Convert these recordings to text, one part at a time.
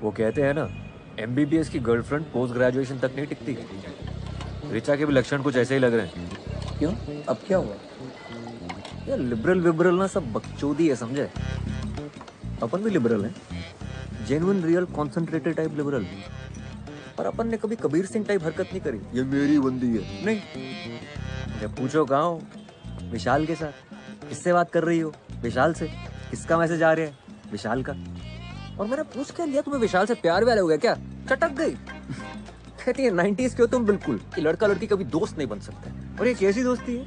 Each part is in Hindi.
वो कहते हैं ना, एमबीबीएस की गर्लफ्रेंड पोस्ट ग्रेजुएशन तक नहीं टिकती। ऋचा के भी लक्षण कुछ ऐसे ही लग रहे हैं। क्यों? अब क्या हुआ? यार लिबरल विबरल ना सब बकचोदी है, समझे? अपन भी लिबरल हैं, genuine real concentrated type liberal. पर अपन ने कभी कबीर सिंह टाइप हरकत नहीं करी, ये मेरी बंदी है, नहीं। जब पूछो कहाँ हो, विशाल के साथ। किससे बात कर रही हो? विशाल से। किसका मैसेज आ रहा है? विशाल का। और मैंने पूछ के लिया, तुम्हें विशाल से प्यार व्यार हो गया क्या? चटक गई। कहती है 90s के हो तुम बिल्कुल, कि लड़का लड़की कभी दोस्त नहीं बन सकते। और ये कैसी दोस्ती है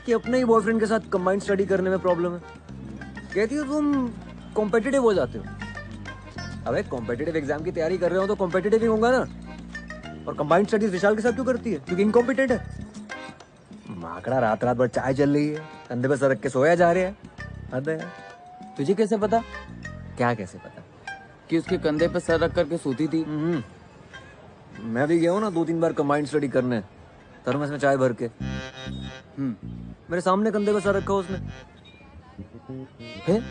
कि अपने ही बॉयफ्रेंड के साथ कंबाइंड स्टडी करने में प्रॉब्लम है। कहती हो तुम कॉम्पिटिटिव हो जाते हो। अबे कॉम्पिटिटिव एग्जाम की तैयारी कर रहे हो तो कॉम्पिटिटिव ही होगा ना। और कंबाइंड स्टडीज विशाल के साथ क्यों करती है? क्योंकि इनकॉम्पिटेंट है। माकड़ा रात रात भर चाय चल रही है, कंधे पे सर रख के सोया जा रहा है। हद है। तुझे कैसे पता क्या कैसे पता? कि उसके कंधे पे सर रख करके सोती थी? मैं भी गया हूँ ना 2-3 बार कंबाइंड स्टडी करने, थर्मस में चाय भर के। मेरे सामने कंधे पे सर रखा उसने। फिर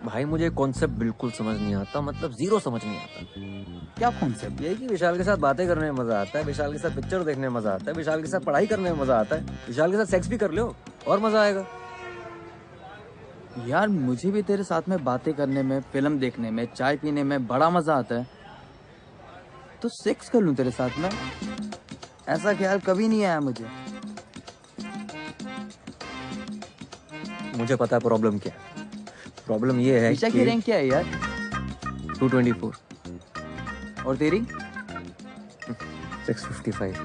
भाई मुझे कॉन्सेप्ट बिल्कुल समझ नहीं आता, मतलब जीरो समझ नहीं आता। क्या कॉन्सेप्ट? यही कि विशाल के साथ बातें करने में मजा आता है, विशाल के साथ पिक्चर देखने में मजा आता है, विशाल के साथ पढ़ाई करने में मजा आता है, विशाल के साथ सेक्स भी कर लो और मजा आएगा। यार मुझे भी तेरे साथ में बातें करने में, फिल्म देखने में, चाय पीने में बड़ा मजा आता है। तो सेक्स कर लूं तेरे साथ में? ऐसा ख्याल कभी नहीं आया मुझे। मुझे पता है प्रॉब्लम क्या है। प्रॉब्लम ये है ऋचा कि की रैंक क्या है यार? 224 और तेरी? 655।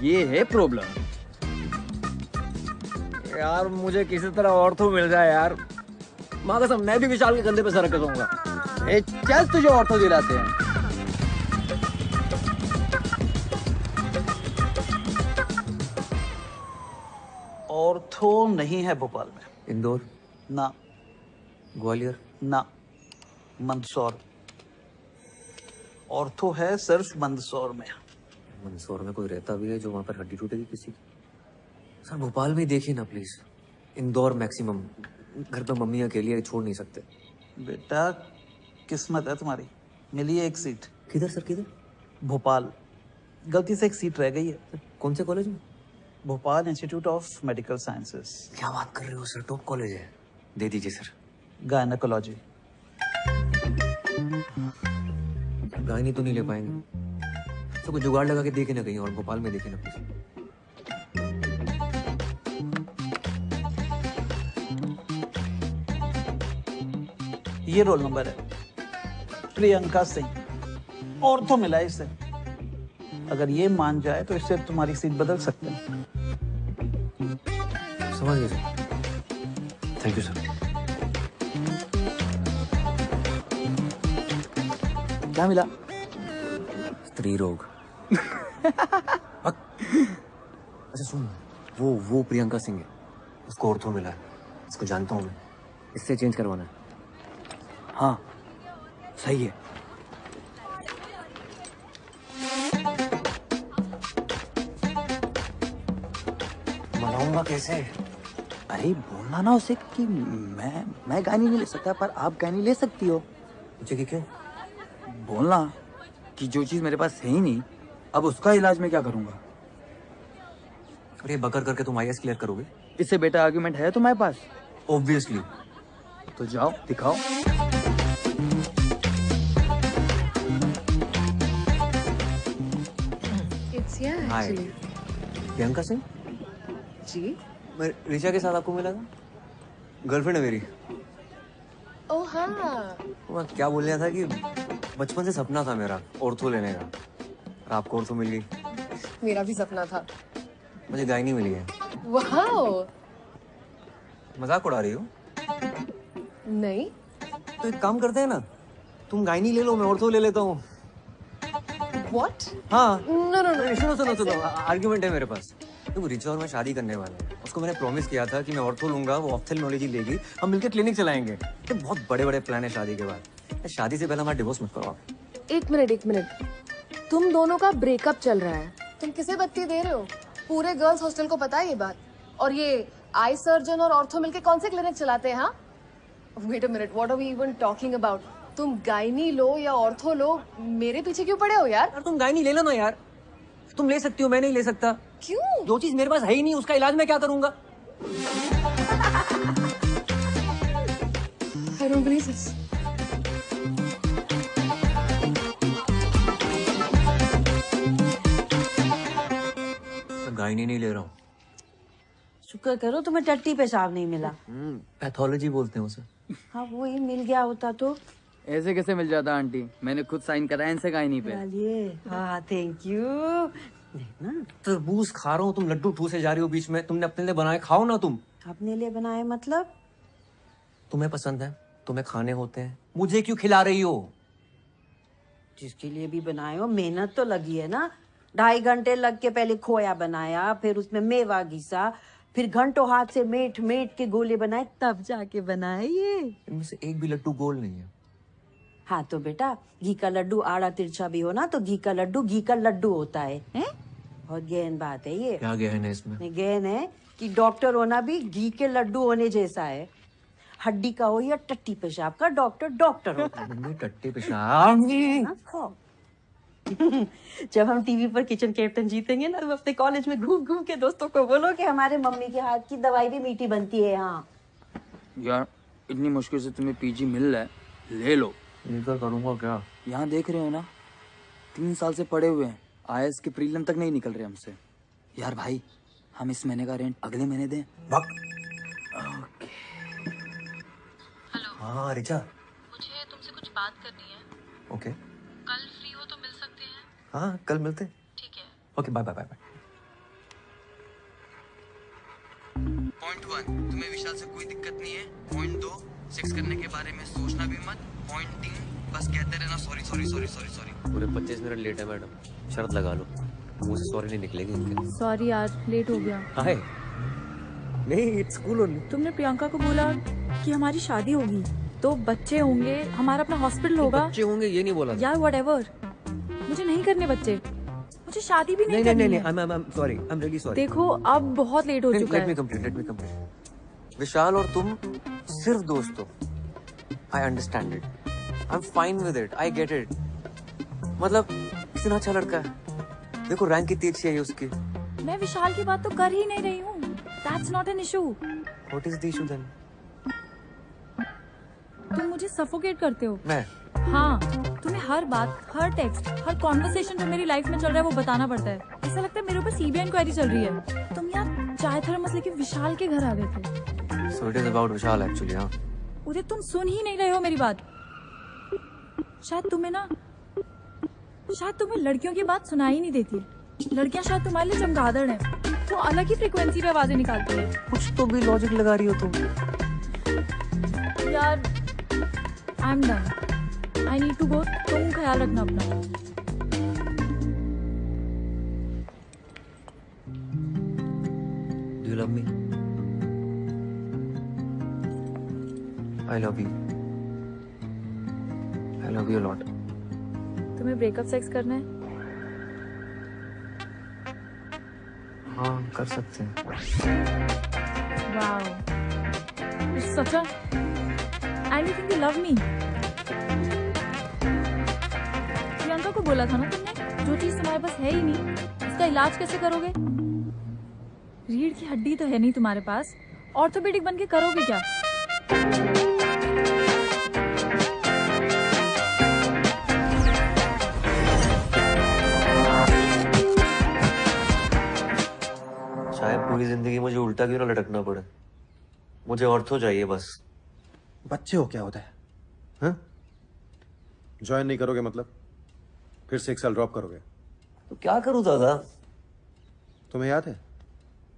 ये है प्रॉब्लम। यार मुझे किसी तरह और तो मिल जाए यार। माँ कसम मैं भी विशाल के कंधे पे सर रख के सोऊंगा। ए चल तुझे ऑर्थो दिलाते हैं। ऑर्थो नहीं है भोपाल में। इंदौर, ना ग्वालियर, ना, मंदसौर। ऑर्थो है सिर्फ मंदसौर में। मंदसौर में कोई रहता भी है जो वहां पर हड्डी टूटेगी किसी की? सर भोपाल में ही देखिए ना प्लीज। इंदौर मैक्सिमम, घर पे मम्मी अकेली है, छोड़ नहीं सकते। बेटा किस्मत है तुम्हारी, मिली है एक सीट। किधर सर, किधर? भोपाल। गलती से एक सीट रह गई है। कौन से कॉलेज में? Bhopal institute of medical sciences, क्या बात कर रहे हो सर, टॉप कॉलेज है। दे दीजिए सर। गायनेकोलॉजी। गायनी तो नहीं ले पाएंगे, तो कोई जुगाड़ लगा के देखे ना कहीं और भोपाल में देखे ना प्लीज। ये रोल नंबर है, प्रियंका सिंह। ऑर्थो मिला है इसे। अगर ये मान जाए तो इससे तुम्हारी सीट बदल सकते हैं। समझ गए सर, थैंक यू सर। क्या मिला? स्त्री रोग। अच्छा सुन, वो प्रियंका सिंह है, उसको ऑर्थो मिला है। इसको जानता हूँ मैं, इससे चेंज करवाना है। हाँ सही है। मनाऊंगा कैसे? अरे बोलना ना उसे कि मैं गानी नहीं ले सकता पर आप गानी ले सकती हो। मुझे कि क्यों? बोलना कि जो चीज मेरे पास है ही नहीं, अब उसका इलाज मैं क्या करूंगा। और ये बकर करके तुम आईएएस क्लियर करोगे? इससे बेटा आर्गुमेंट है तुम्हारे पास? ऑब्वियसली। तो जाओ दिखाओ। हाय प्रियंका सिंह जी। मैं ऋचा के साथ आपको मिला था, गर्लफ्रेंड है मेरी। ओह हाँ। मैं क्या बोल रहा था कि बचपन से सपना था मेरा ऑर्थो लेने का, और आपको ऑर्थो मिल गई। मेरा भी सपना था। मुझे गायनी मिली है। वाओ। मजाक उड़ा रही हो? नहीं। तो एक काम करते हैं ना, तुम गायनी ले लो, मैं ऑर्थो ले लेता हूँ। What? हाँ। No no no। सुनो आर्ग्यूमेंट है मेरे पास। देखो रिचा और मैं शादी करने वाले हैं, उसको मैंने प्रॉमिस किया था कि मैं ऑर्थो लूंगा, वो ऑप्थेल्मोलॉजी लेगी, हम मिलकर क्लिनिक चलाएंगे। ये बहुत बड़े बड़े प्लान है शादी के बाद। शादी से पहले हमारा डिवोर्स मत करो आप। एक मिनट, तुम दोनों का ब्रेकअप चल रहा है, तुम किसे बत्ती दे रहे हो? पूरे गर्ल्स हॉस्टल को पता है ये बात। और ये आई सर्जन और ऑर्थो मिलके कौन से क्लिनिक चलाते हैं? हाँ Wait a minute, what are we even talking about? तुम गायनी लो या ऑर्थो लो, मेरे पीछे क्यों पड़े हो यार? यार तुम गायनी ले लो ना यार, तुम ले सकती हो, मैं नहीं ले सकता। क्यों? जो चीज मेरे पास है ही नहीं उसका इलाज मैं क्या करूंगा? I don't believe this. मैं गायनी नहीं ले रहा हूँ। शुक्र करो तुम्हें टट्टी पेशाब नहीं मिला। पैथोलॉजी बोलते हैं उसे। हाँ वो ही मिल गया होता तो। ऐसे कैसे मिल जाता आंटी, मैंने खुद साइन कराया इनसे गायनी पे। डालिए। हाँ थैंक यू। देखना तरबूज खा रहा हूँ, तुम लड्डू ठूसे जा रही हो बीच में। तुमने अपने लिए बनाए, खाओ ना तुम। अपने लिए बनाए मतलब? तुम्हें पसंद है, तुम्हें खाने होते हैं, मुझे क्यों खिला रही हो? जिसके लिए भी बनाए हो मेहनत तो लगी है ना। 2.5 घंटे लग के पहले खोया बनाया, फिर उसमें मेवा घिसा, फिर घंटों हाथ से मेट मेट के गोले बनाए, तब जाके बनाए ये। इनमें से एक भी लड्डू गोल नहीं है। हाँ तो बेटा घी का लड्डू आड़ा तिरछा भी हो ना तो घी का लड्डू घी का लड्डू होता है, हैं? बहुत गहन बात है ये। क्या गहन है इसमें? गहन है कि डॉक्टर होना भी घी के लड्डू होने जैसा है। हड्डी का हो या टट्टी पेशाब का, डॉक्टर डॉक्टर होता है। मम्मी टट्टी पेशाब। हाँ, खाओ। जब हम टीवी पर किचन कैप्टन जीतेंगे ना, तो अपने कॉलेज में घूम घूम के दोस्तों को बोलो कि हमारे मम्मी के हाथ की दवाई भी मीठी बनती है। हाँ यार इतनी मुश्किल से तुम्हें पीजी मिल रहा है, ले लो। लेकर करूंगा क्या? यहाँ देख रहे हो ना, 3 साल से पड़े हुए हैं, आईएएस के प्रीलिम तक नहीं निकल रहे हमसे। यार भाई हम इस महीने का रेंट अगले महीने दें। हाँ रिचा, मुझे तुमसे कुछ बात करनी है। ओके। कल फ्री हो तो मिल सकते हैं? हाँ कल मिलते हैं। ठीक है। Okay bye bye bye bye. Point 1, तुम्हें विशाल से कोई दिक्कत नहीं है। पॉइंट 2, सेक्स करने के बारे में सोचना भी मत। पॉइंट 3, बस कहते रहना sorry sorry sorry sorry sorry. पूरे 25 मिनट लेट है मैडम, शर्त लगा लो, मुंह से सॉरी नहीं निकलेगी इनके। सॉरी यार, लेट हो गया। हाय नहीं, इट्स कूल ओनली। तुमने प्रियंका को बोला कि हमारी शादी होगी तो बच्चे होंगे, हमारा अपना हॉस्पिटल होगा। बच्चे होंगे ये नहीं बोला था। यार व्हाटएवर, मुझे नहीं करने बच्चे, मुझे शादी भी नहीं नहीं करनी नहीं है। नहीं, I'm sorry, I'm really sorry। देखो अब बहुत लेट हो चुका Let me है। complete। विशाल और तुम सिर्फ दोस्त हो। I understand it, I'm fine with it, I get it। मतलब इतना अच्छा लड़का है, देखो रैंक कितनी अच्छी है उसकी। मैं विशाल की बात तो कर ही नहीं रही हूँ। That's not an issue। What is the issue then? तुम मुझे सफोकेट करते हो। मैं? हाँ, तुम्हें हर बात, हर टेक्स्ट, हर कॉन्वर्सेशन जो मेरी लाइफ में चल रहा है वो बताना पड़ता है। ऐसा लगता है मेरे ऊपर सीबीआई इंक्वायरी चल रही है। तुम यार चाय थर्मस लेके विशाल के घर आ गए थे। So it is about Vishal actually, हाँ। उदय तुम सुन ही नहीं रहे हो मेरी बात। शायद तुम्हें लड़कियों की बात सुनाई नहीं देती। लड़कियां शायद तुम्हारे लिए चमगादड़ हैं, वो अलग ही फ्रीक्वेंसी पे आवाजें निकालती है। कुछ तो भी लॉजिक लगा रही हो तुम। यार I am done, I need to go. तुम ख्याल रखना अपना। Do you love me? I love you. I love you a lot. तुम्हें ब्रेकअप सेक्स करना है? हाँ कर सकते हैं। Wow, it's such a, I don't think you love me. Priyanka को बोला था ना तुमने, जो चीज तुम्हारे पास है ही नहीं उसका इलाज कैसे करोगे? रीढ़ की हड्डी तो है नहीं तुम्हारे पास, ऑर्थोपेडिक बन के करोगे क्या? शायद पूरी जिंदगी मुझे उल्टा क्यों ना लटकना पड़े, मुझे ऑर्थो चाहिए बस। बच्चे हो क्या होता है? हाँ? ज्वाइन नहीं करोगे मतलब? फिर से 1 साल ड्रॉप करोगे? तो क्या करूं दादा? तुम्हें याद है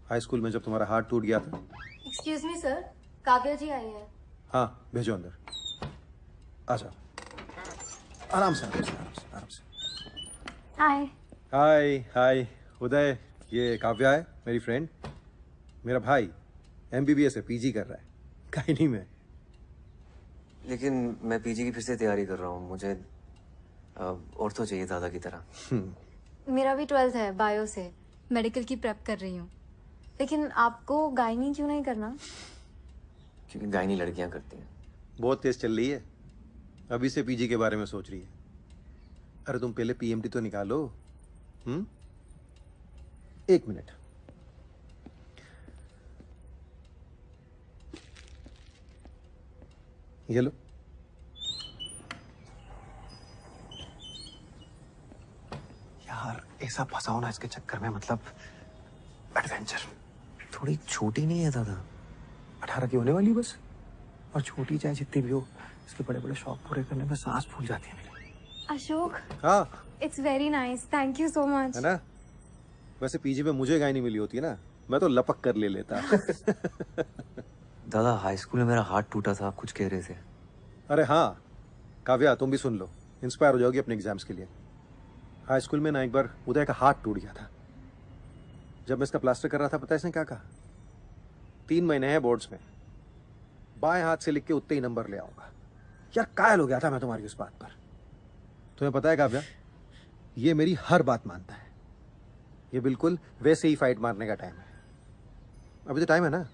हाई स्कूल में जब तुम्हारा हाथ टूट गया था? एक्सक्यूज मी सर, काव्या जी आई है। हाँ भेजो अंदर। आ जाओ, आराम से आराम से आराम से आराम से। हाय। हाय हाय उदय, ये काव्या है मेरी फ्रेंड। मेरा भाई MBBS है, PG कर रहा है गायनी में। लेकिन मैं पीजी की फिर से तैयारी कर रहा हूँ, मुझे ऑर्थो चाहिए दादा की तरह। मेरा भी 12th है, बायो से मेडिकल की प्रेप कर रही हूँ। लेकिन आपको गायनी क्यों नहीं करना? क्योंकि गायनी लड़कियां करती हैं। बहुत तेज चल रही है। अभी से पीजी के बारे में सोच रही है। अरे तुम पहले पीएमटी तो निकालो। 1 मिनट। ये लो। यार ऐसा फंसाओ ना इसके चक्कर में, मतलब एडवेंचर। थोड़ी छोटी नहीं है दादा, 18 की होने वाली बस। और छोटी चाहे जितनी भी हो, इसके बड़े बड़े शौक पूरे करने में सांस फूल जाती है मेरी। अशोक, हाँ it's very nice, thank you so much. है ना। वैसे पीजी में मुझे गाय नहीं मिली होती ना, मैं तो लपक कर ले लेता। दादा हाई स्कूल में मेरा हाथ टूटा था, आप कुछ कह रहे थे। अरे हाँ काव्या, तुम भी सुन लो, इंस्पायर हो जाओगी अपने एग्जाम्स के लिए। हाई स्कूल में ना एक बार उदय का हाथ टूट गया था। जब मैं इसका प्लास्टर कर रहा था, पता है इसने क्या कहा? 3 महीने हैं बोर्ड्स में, बाएं हाथ से लिख के उतने ही नंबर ले आऊंगा। यार कायल हो गया था मैं तुम्हारी उस बात पर। तुम्हें पता है काव्या, ये मेरी हर बात मानता है। ये बिल्कुल वैसे ही फाइट मारने का टाइम है। अभी तो टाइम है ना,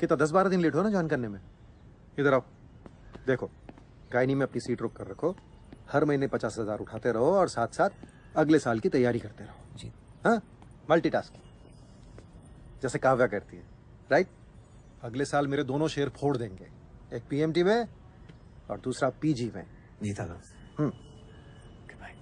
कितना 10-12 दिन लेट हो ना ज्वाइन करने में। इधर आओ, देखो गायनी में अपनी सीट रोक कर रखो। हर महीने 50,000 उठाते रहो और साथ साथ अगले साल की तैयारी करते रहो जी। हाँ, मल्टीटास्किंग जैसे काव्या करती है, राइट। अगले साल मेरे दोनों शेयर फोड़ देंगे, एक पीएमटी में और दूसरा पीजी में। जी दादा। बाय।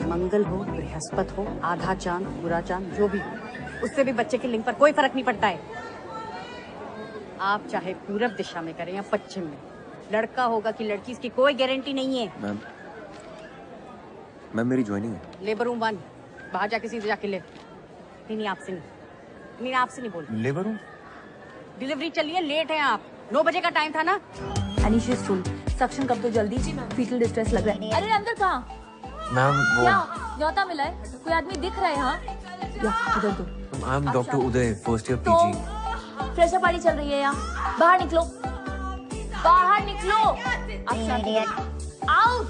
मंगल हो, बृहस्पति हो, आधा चांद, पूरा चांद, जो भी हो, उससे भी बच्चे की लिंग पर कोई फर्क नहीं पड़ता है। आप चाहे पूरब दिशा में करें या पश्चिम में, लड़का होगा कि लड़की, इसकी कोई गारंटी नहीं है। मैम मेरी ज्वाइनिंग है। लेबर रूम 1, बाहर जाके सीधे जाके ले। नहीं आपसे नहीं, नहीं आपसे नहीं बोल। Labour room? डिलीवरी चलिए, लेट है आप। 9 बजे का टाइम था ना। एनिशियस फुल सक्शन कब तो जल्दी, फीटल डिस्ट्रेस लग रहा है। अरे अंदर कहाँ? मैम वो क्या न्योता मिला है? कोई आदमी दिख रहा है यहाँ? या इधर तो। आई am doctor Uday, first year PG. तो फ्रेशर पार्टी चल रही है यहाँ, बाहर निकलो, बाहर निकलो। आउट।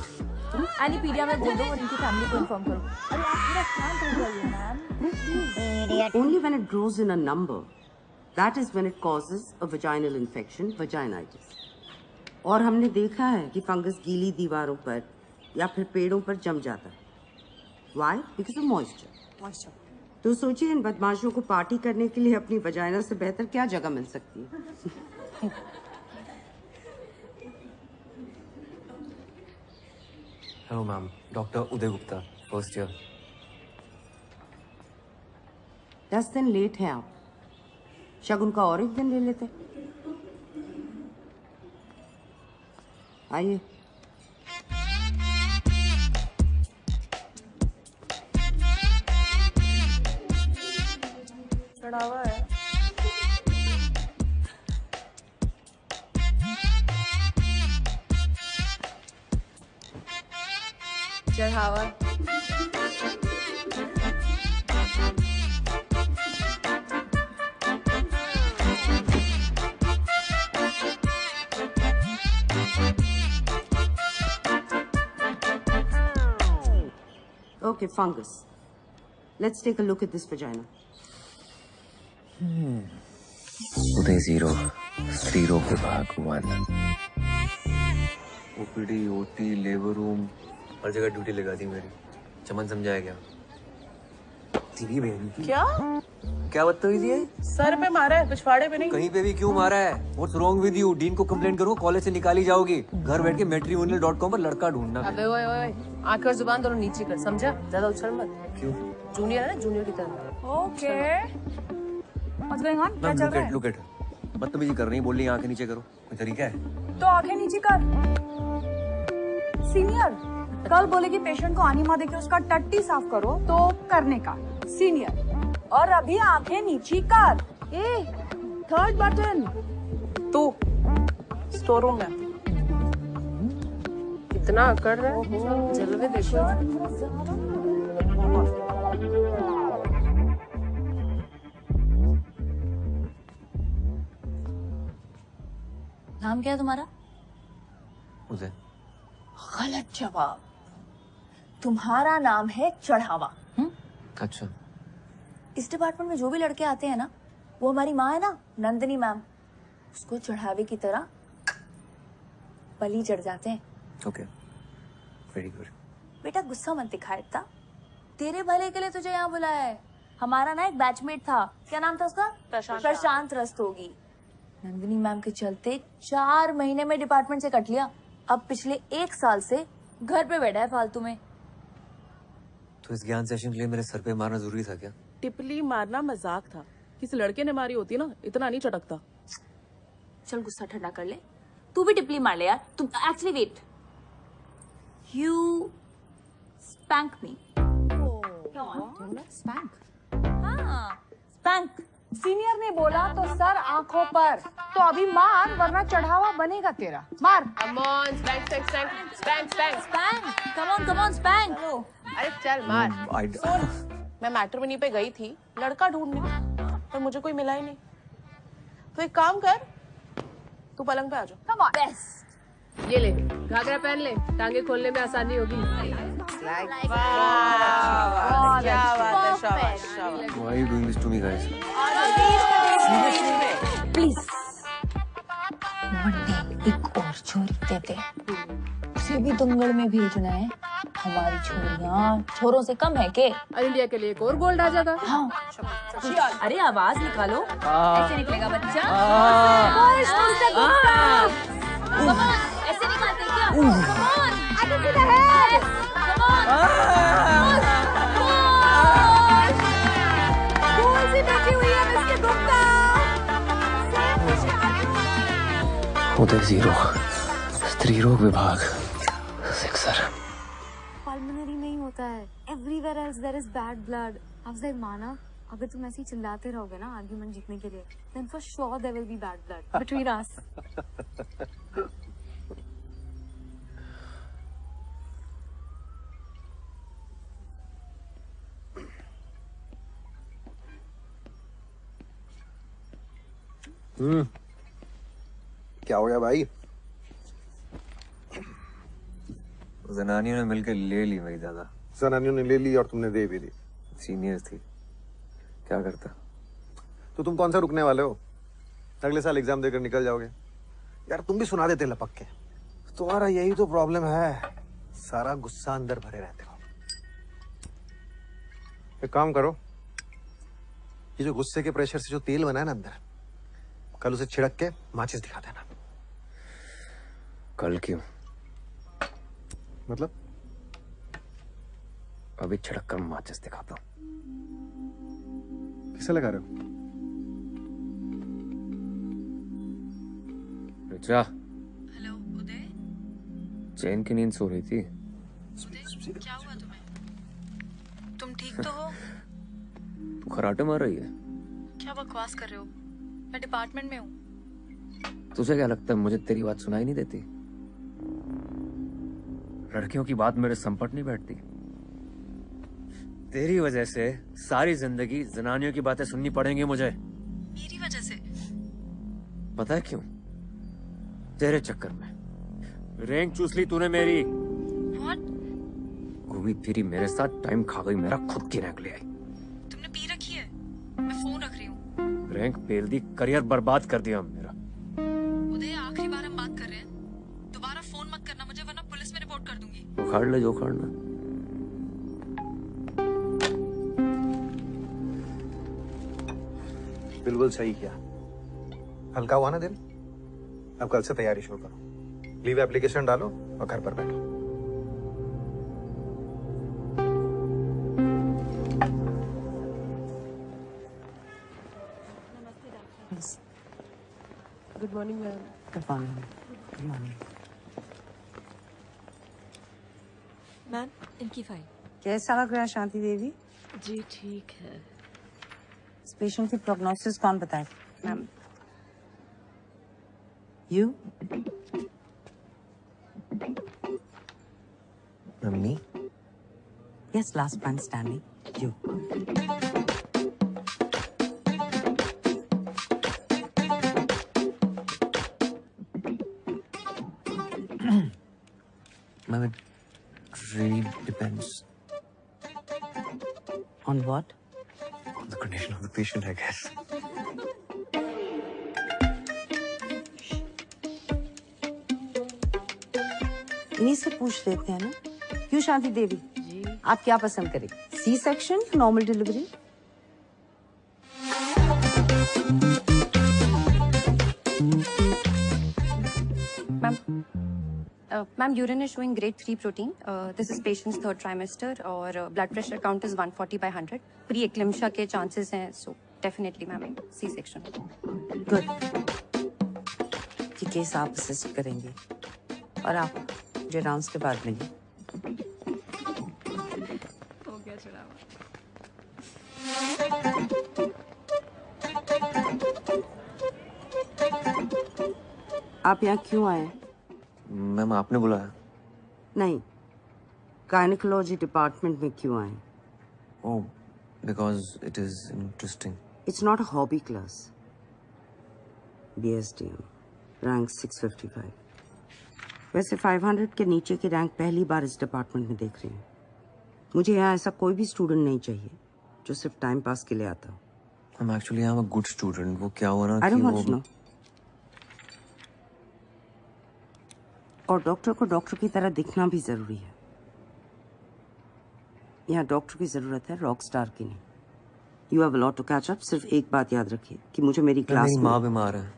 एनीपीडिया में बोल दो और इनकी फैमिली को इन्फॉर्म करो। अरे आप पूरा शांत हो जाइए ma'am. Only when it grows in a number, that is when it causes a vaginal infection, vaginitis. और हमने देखा है कि फंगस गीली दीवारों पर या फिर पेड़ों पर जम जाता है। Why? Because of moisture. तो सोचिए इन बदमाशों को पार्टी करने के लिए अपनी वजाइना से बेहतर क्या जगह मिल सकती है। हेलो मैम, डॉक्टर उदय गुप्ता, फर्स्ट ईयर। 10 दिन लेट हैं आप, शगुन का और एक दिन ले लेते। आइए। चढ़ावा है। चढ़ावा। Okay, fungus. Let's take a look at this vagina. उदय 0, स्त्री रोग विभाग 1। ओपीडी, ओटी, लेबर रूम, हर जगह ड्यूटी लगा दी मेरी। चमन समझाया क्या? तेरी बहन की। क्या क्या बदतमीजी है? सर पे मारा है, पिछवाड़े पे नहीं। कहीं पे भी क्यों मारा है? What's wrong with you? Dean को कंप्लेंट करो, कॉलेज से निकाली जाओगी। घर बैठ के matrimonial.com पर लड़का ढूंढना। अबे ओए ओए, आंखें और जुबान दोनों नीचे कर, समझा? ज्यादा उछल मत। क्यों? जूनियर है ना, जूनियर की तरह। Okay what's going on? क्या चल रहा है? Look at. बदतमीजी कर रही है, बोल रही है आंखें नीचे करो। कोई तरीका है? तो आंखें नीचे कर। सीनियर कल बोलेगी पेशेंट को आनीमा देके उसका टट्टी साफ करो तो करने का। सीनियर और अभी आंखें नीची कर। ए थर्ड बटन। तू स्टोर रूम में कितना अकड़ रहा है, जलवे देखो। नाम क्या है तुम्हारा? उसे गलत जवाब। तुम्हारा नाम है चढ़ावा। अच्छा। इस डिपार्टमेंट में जो भी लड़के आते हैं ना, वो हमारी माँ है ना, नंदिनी मैम, उसको चढ़ावे की तरह बलि चढ़ जाते हैं। Okay, very good. बेटा गुस्सा मत दिखा इतना, तेरे भले के लिए तुझे यहाँ बुलाया है। हमारा ना एक बैचमेट था, क्या नाम था उसका? प्रशांत रस्तोगी। नंदिनी मैम के चलते 4 महीने में डिपार्टमेंट से कट लिया। अब पिछले 1 साल से घर पे बैठा है फालतू में। तो इस ज्ञान सेशन के लिए मेरे सर पे मारना जरूरी था क्या? टिपली मारना मजाक था, किसी लड़के ने मारी होती ना इतना नहीं चटकता। चल गुस्सा ठंडा कर ले, तू भी टिपली मार ले यार। तू actually wait, you spank me. Spank? हाँ स्पैंक। सीनियर ने बोला तो सर आंखों पर, तो अभी मार वरना चढ़ावा बनेगा तेरा। मार। Come on, spank, spank, spank, spank, spank. Spank, come on, spank. अरे चल मार। सुन, मैं मैट्रिमोनी पे गई थी लड़का ढूंढने, पर मुझे कोई मिला ही नहीं। तो एक काम कर, तू पलंग पे आ जा। Come on. Best. ये ले, घाघरा पहन ले, टांगे खोलने में आसानी होगी। क्या बात है, शाबाश शाबाश। Why are you doing this to me, guys? Please one day एक और छोरी देते, उसे भी दंगल में भेजना है। हमारी छोरियां छोरों से कम है के? इंडिया के लिए एक और गोल्ड आ जाता। हाँ। अरे आवाज निकालो, ऐसे निकलेगा बच्चा। ऐसे निकालते क्या? Come on, I can see the head. Come on. गोल से बैठी हुई है मिस्टर गुप्ता। उदय 0, स्त्री रोग विभाग, सिक्सर। पल्मोनरी में ही होता है, everywhere else there is bad blood. Afzal माना, अगर तुम ऐसे ही चिल्लाते रहोगे ना आर्गुमेंट जीतने के लिए, then for sure there will be bad blood between us. क्या हो गया भाई? जनानियों ने मिलकर ले ली मेरी दादा। जनानियों ने ले ली और तुमने दे भी दी। सीनियर्स थी, क्या करता। तो तुम कौन सा रुकने वाले हो? अगले साल एग्जाम देकर निकल जाओगे। यार तुम भी सुना देते लपक के। तुम्हारा यही तो प्रॉब्लम है, सारा गुस्सा अंदर भरे रहते हो। एक काम करो, ये जो गुस्से के प्रेशर से जो तेल बना है ना अंदर, कल उसे छिड़क के माचिस दिखा देना। कल क्यों? मतलब? अभी छिड़क कर माचिस दिखाता हूँ। किसे लगा रहे हो? रिचा। हेलो उदय। चैन की नींद सो रही थी। उदय क्या हुआ तुम्हें? तुम ठीक तो हो? तू खराटे मार रही है? क्या बकवास कर रहे हो? मैं डिपार्टमेंट में हूँ। तुझे क्या लगता है मुझे तेरी बात सुनाई नहीं देती? लड़कियों की बात मेरे संपट नहीं बैठती। तेरी वजह से सारी जिंदगी जनानियों की बातें सुननी पड़ेंगी मुझे। मेरी वजह से? पता है क्यों? तेरे चक्कर में रैंक चूस ली तूने मेरी। What? घूमी फिरी मेरे साथ टाइम खा गई मेरा, खुद की रैंक ले आई। तुमने पी रखी है? मैं फोन रख रही हूँ। रैंक पेल दी, करियर बर्बाद कर दिया मेरा। उदय आखिरी बार हम बात कर रहे हैं, दोबारा फोन मत करना मुझे वरना पुलिस में रिपोर्ट कर दूंगी। उखाड़ ले जो उखाड़ना। बिल्कुल सही किया। हल्का हुआ ना दिल? अब कल से तैयारी शुरू करो। लीव एप्लीकेशन डालो और घर पर बैठो। Good morning ma'am. Good morning. Ma'am इनकी फाइल। कैसा लग रहा है शांति देवी? जी ठीक है। इस पेशेंट की प्रोग्नोसिस कौन बताए? Ma'am. You? Mummy Yes, last man standing. You. Ma'am, it really depends On what? on the condition of the patient, I guess. इन्हीं से पूछ लेते हैं ना। क्यों शांति देवी? जी। आप क्या पसंद करें? सी सेक्शन या normal delivery? Ma'am urine is showing grade 3 protein. This is patients third trimester और blood pressure count is 140/100. Pre eclampsia के चांसेस हैं, so definitely ma'am C section. Good. ये केस आप असिस्ट करेंगे और आप मुझे राउंड्स के बाद मिलिए। हो गया चढ़ावा। आप यहाँ क्यों आए? मैम आपने बुलाया? नहीं, गायनेकोलॉजी डिपार्टमेंट में क्यों आए? Oh, because it is interesting. It's not a hobby class. BSDM, rank 655. वैसे 500 के नीचे की रैंक पहली बार इस डिपार्टमेंट में देख रही हूँ। मुझे यहाँ ऐसा कोई भी स्टूडेंट नहीं चाहिए जो सिर्फ टाइम पास के लिए आता हो। I'm actually I'm a good student. वो क्या हुआ ना I कि don't वो want to know. और डॉक्टर को डॉक्टर की तरह दिखना भी जरूरी है। यहाँ डॉक्टर की जरूरत है, रॉक स्टार की नहीं। You have a lot to catch up. सिर्फ एक बात याद रखिए कि मुझे मेरी क्लास मेरी में माँ बीमार है।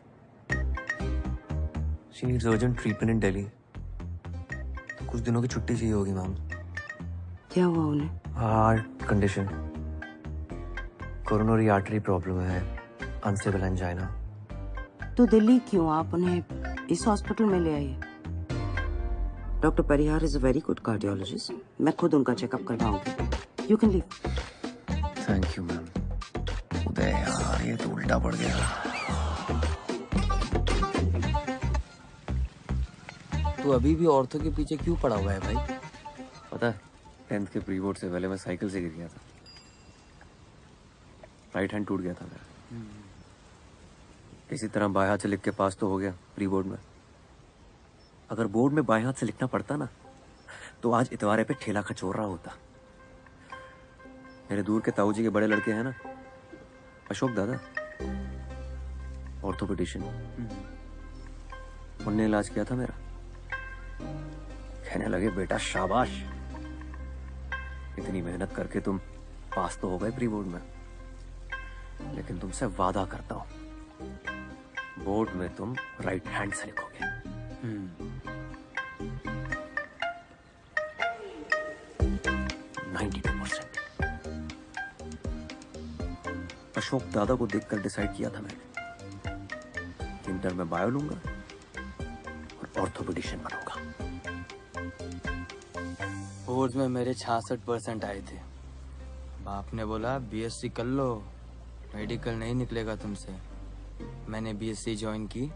She needs urgent treatment in Delhi. कुछ दिनों की छुट्टी चाहिए होगी मैम। क्या हुआ उन्हें? Heart condition, coronary artery problem है, अनस्टेबल एंजाइना। तो दिल्ली क्यों? आप उन्हें इस हॉस्पिटल में ले आइए। Doctor Parihar is a very good cardiologist. मैं खुद उनका चेकअप करवाऊंगी। You can leave. Thank you ma'am. Uday यार ये तो उल्टा पड़ गया। तू अभी भी औरतों के पीछे क्यों पड़ा हुआ है भाई? पता है 10th के प्री बोर्ड से पहले मैं साइकिल से गिर गया था। राइट हैंड टूट गया था मेरा। इसी तरह बाएं हाथ से लिख के पास तो हो गया प्री बोर्ड में। अगर बोर्ड में बाएं हाथ से लिखना पड़ता ना तो आज इतवारे पे ठेला खचोर रहा होता। मेरे दूर के ताऊ जी के बड़े लड़के हैं ना, अशोक दादा, ऑर्थोपेडिशियन, उनने इलाज किया था मेरा। कहने लगे बेटा शाबाश, इतनी मेहनत करके तुम पास तो हो गए प्री बोर्ड में, लेकिन तुमसे वादा करता हूं बोर्ड में तुम राइट हैंड से लिखोगे। 92%। अशोक दादा को देखकर डिसाइड किया था मैंने, इंटर में बायो लूंगा और ऑर्थोपेडिशियन बनूंगा। बोर्ड में मेरे 66% आए थे। बाप ने बोला बीएससी कर लो, मेडिकल नहीं निकलेगा तुमसे। मैंने बीएससी ज्वाइन की।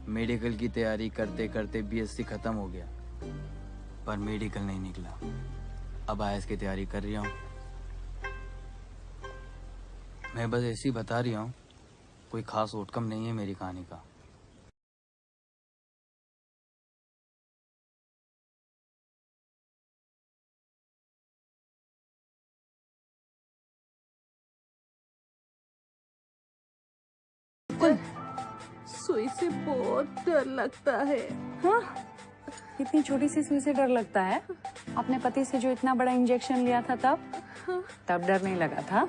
मेडिकल की तैयारी करते करते बीएससी खत्म हो गया, पर मेडिकल नहीं निकला। अब आईएएस की तैयारी कर रही हूँ। मैं बस ऐसे ही बता रही हूँ, कोई खास आउटकम नहीं है मेरी कहानी का। सुई से बहुत डर लगता है। हाँ, इतनी छोटी सी सुई से डर लगता है? अपने पति से जो इतना बड़ा इंजेक्शन लिया था तब डर नहीं लगा था?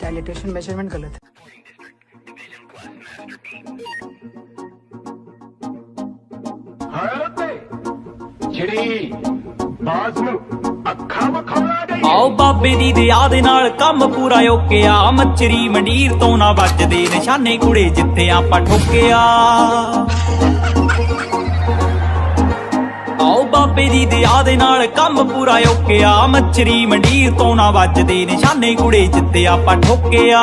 डायलेटेशन मेजरमेंट गलत है। आओ बाबे दी दया दे नाल काम पूरा ओकेया मच्छरी मंडीर तो ना बचदे निशाने कुड़े जिथे आपां ठोकिया आओ बाबे दी दया दे नाल काम पूरा ओकेया मच्छरी मंडीर तो ना बचदे निशाने कुड़े जिथे आपां ठोकिया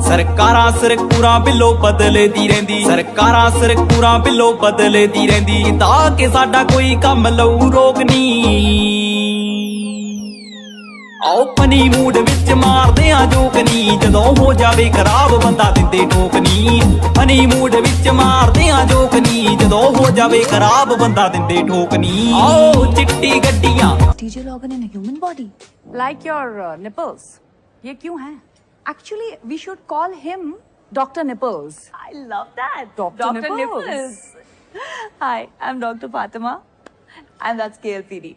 सरकारां सरकूरां बिलो बदलदी रहिंदी सरकारां सरकूरां बिलो बदलदी रहिंदी ताकि साडा कोई कम लऊ रोक नी आओ पनी मूड विच मारदे आ जोकनी जदों हो जावे खराब बंदा दिंदे ठोकनी पनी मूड विच मारदे आ जोकनी जदों हो जावे खराब बंदा दिंदे ठोकनी आओ चिट्टी गड्डियां DJ Logan in a human body. Like your nipples. ये क्यों है? Actually, we should call him Dr. Nipples. I love that. Dr. Nipples. Hi, I'm Dr. Fatima. And that's KLPD.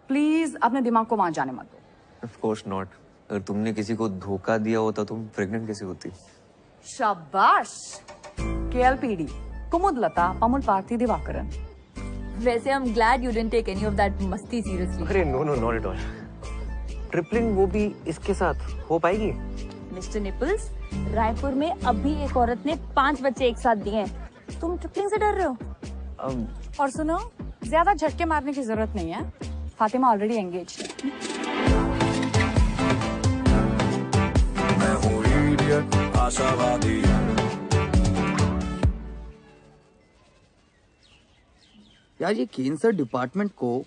Please, अपने दिमाग को वहां जाने मत दो. Of course not. अगर तुमने किसी को धोखा दिया होता तुम प्रेग्नेंट कैसे होती? शाबाश. KLPD. कुमुदलता पमुल पार्थी दिवाकरन. वैसे I'm glad you didn't take any of that मस्ती seriously. अरे no, not at all. Tripling वो भी इसके साथ हो पाएगी? मिस्टर निपल्स, रायपुर में अभी एक औरत ने 5 बच्चे एक साथ दिए हैं। तुम ट्रिपलिंग से डर रहे हो? और सुनो, ज्यादा झटके मारने की जरूरत नहीं है। फातिमा ऑलरेडी एंगेज है। यार ये कैंसर डिपार्टमेंट को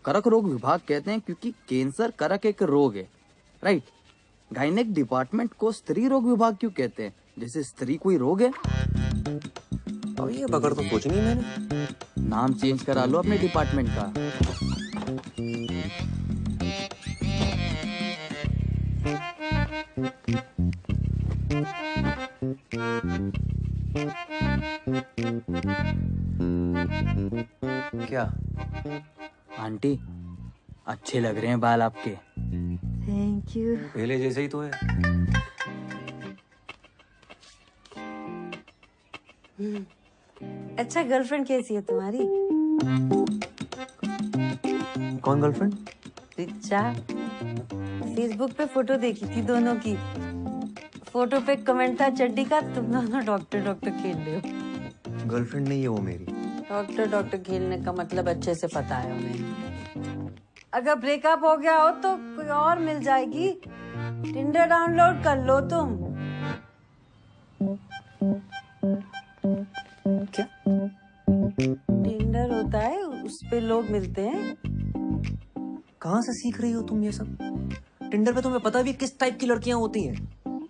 करक रोग विभाग कहते हैं क्योंकि कैंसर करक एक रोग है, राइट। गायनेक डिपार्टमेंट को स्त्री रोग विभाग क्यों कहते हैं, जैसे स्त्री कोई रोग है। और ये बगैर तो सोची नहीं मैंने। नाम चेंज करा लो अपने डिपार्टमेंट का। क्या आंटी अच्छे लग रहे हैं बाल आपके। Thank you. पहले जैसे ही तो है। अच्छा, गर्लफ्रेंड कैसी है तुम्हारी? कौन गर्लफ्रेंड? रिचा। फेसबुक पे फोटो देखी थी दोनों की। फोटो पे कमेंट था चड्डी का, तुम दोनों डॉक्टर खेल रहे हो। गर्लफ्रेंड नहीं है वो मेरी। डॉक्टर खेलने का मतलब अच्छे से पता है उन्हें। अगर ब्रेकअप हो गया हो तो कोई और मिल जाएगी। टिंडर डाउनलोड कर लो तुम। क्या? टिंडर होता है, उस पे लोग मिलते हैं। कहाँ से सीख रही हो तुम ये सब? टिंडर पे तुम्हें पता भी किस टाइप की लड़कियां होती हैं?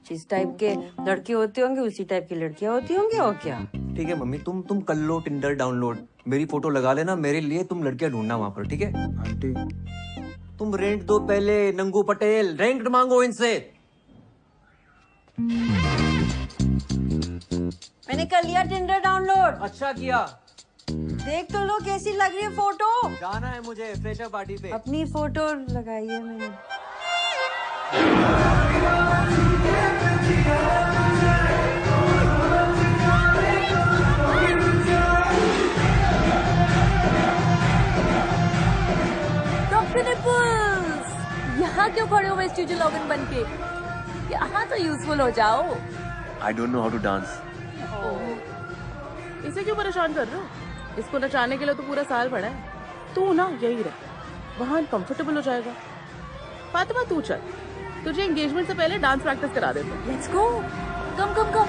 जिस टाइप के लड़के होते होंगे उसी टाइप की लड़कियां होती होंगी, और क्या। ठीक है मम्मी, तुम कर लो टिंडर डाउनलोड, मेरी फोटो लगा लेना, मेरे लिए तुम लड़कियां ढूंढना वहां पर, ठीक है? आंटी तुम रेंट दो पहले, नंगू पटेल, रेंट मांगो इनसे। मैंने कर लिया टिंडर डाउनलोड। अच्छा किया। देख तो लो कैसी लग रही है फोटो। जाना है मुझे फ्रेशर पार्टी पे। अपनी फोटो लगाई है मैंने। डॉक्टर निपल्स, यहाँ क्यों खड़े हो स्टूडियो लॉगिन बन के? यहाँ तो यूजफुल हो जाओ। I don't know how to dance. इसे क्यों परेशान कर रहे हो? इसको नचाने के लिए तो पूरा साल पड़ा है। तू ना यही रह, वहाँ कंफर्टेबल हो जाएगा। फातिमा तू चल, तुझे एंगेजमेंट से पहले डांस प्रैक्टिस करा देते हैं। Let's go. Come come come.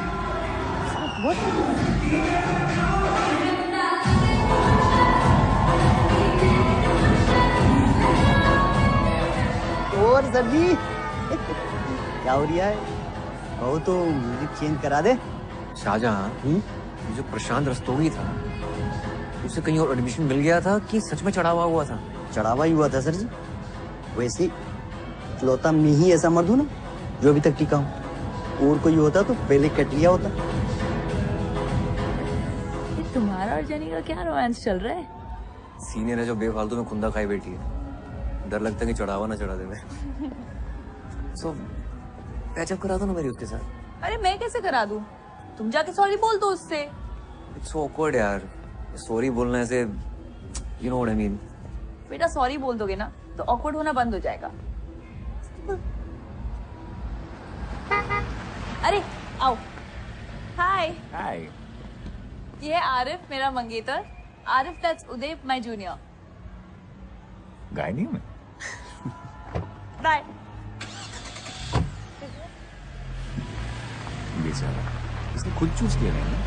और सभी क्या हो रहा है? कहो तो म्यूजिक चेंज करा दे। शाहजहां, जो प्रशांत रस्तोगी था उसे कहीं और एडमिशन मिल गया था कि सच में चढ़ावा हुआ था? चढ़ावा ही हुआ था सर जी। वैसे इकलौता मैं ही ऐसा मर्द हूं ना जो अभी तक टिका हूं। और कोई होता तो पहले कट लिया होता। तुम्हारा और जेनी का क्या रोमांस चल रहा है? सीनियर है जो बेफालतू में खुंदा खाई बैठी है। डर लगता है कि चढ़ावा ना चढ़ा दे मैं। So, पैचअप करा दो ना मेरी उसके साथ। अरे मैं कैसे करा दूं? तुम जाके सॉरी बोल दो उससे। इट्स ऑकवर्ड यार, सॉरी बोलना ऐसे, you know what I mean. बेटा सॉरी बोल दोगे ना तो ऑकवर्ड होना बंद हो जाएगा। अरे आओ। हाय। हाय। ये है आरिफ मेरा मंगेतर। Arif that's Uday my junior. Gynae में बाय। बेचारा, इसने खुद चूज किया है ना।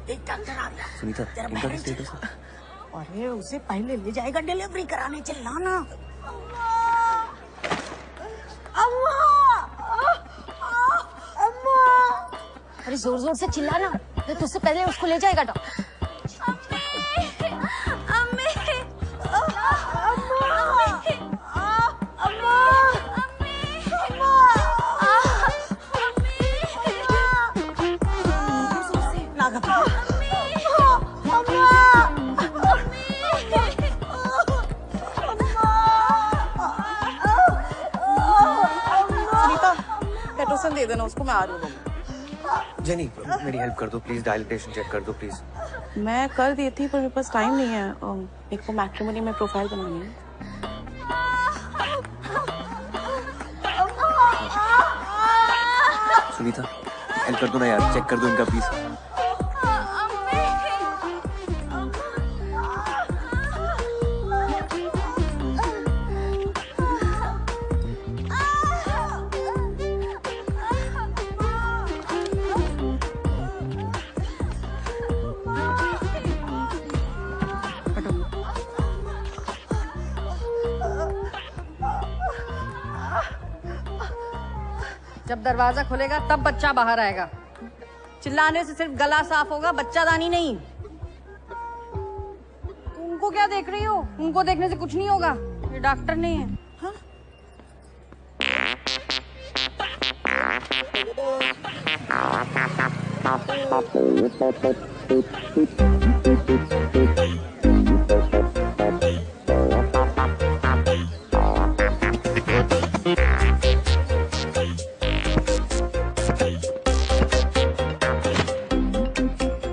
एक डॉक्टर आ गया। सुनीता, इनका स्टेटस है? अरे उसे पहले ले जाएगा डिलीवरी कराने, चिल्लाना। अम्मा! अम्मा! अरे जोर जोर से चिल्लाना, तो तुझसे पहले उसको ले जाएगा डॉक्टर। पेट्रोसन दे देना उसको, मैं आ रही हूँ। जेनी मेरी हेल्प कर दो प्लीज, डायलिटेशन चेक कर दो प्लीज। मैं कर दी थी पर मेरे पास टाइम नहीं है, मेरे को मैट्रिमोनी में प्रोफाइल बनानी है। सुनीता हेल्प कर दो ना यार, चेक कर दो इनका प्लीज। जब दरवाजा खुलेगा तब बच्चा बाहर आएगा। चिल्लाने से सिर्फ गला साफ होगा, बच्चादानी नहीं। उनको क्या देख रही हो? उनको देखने से कुछ नहीं होगा, ये डॉक्टर नहीं है। हाँ?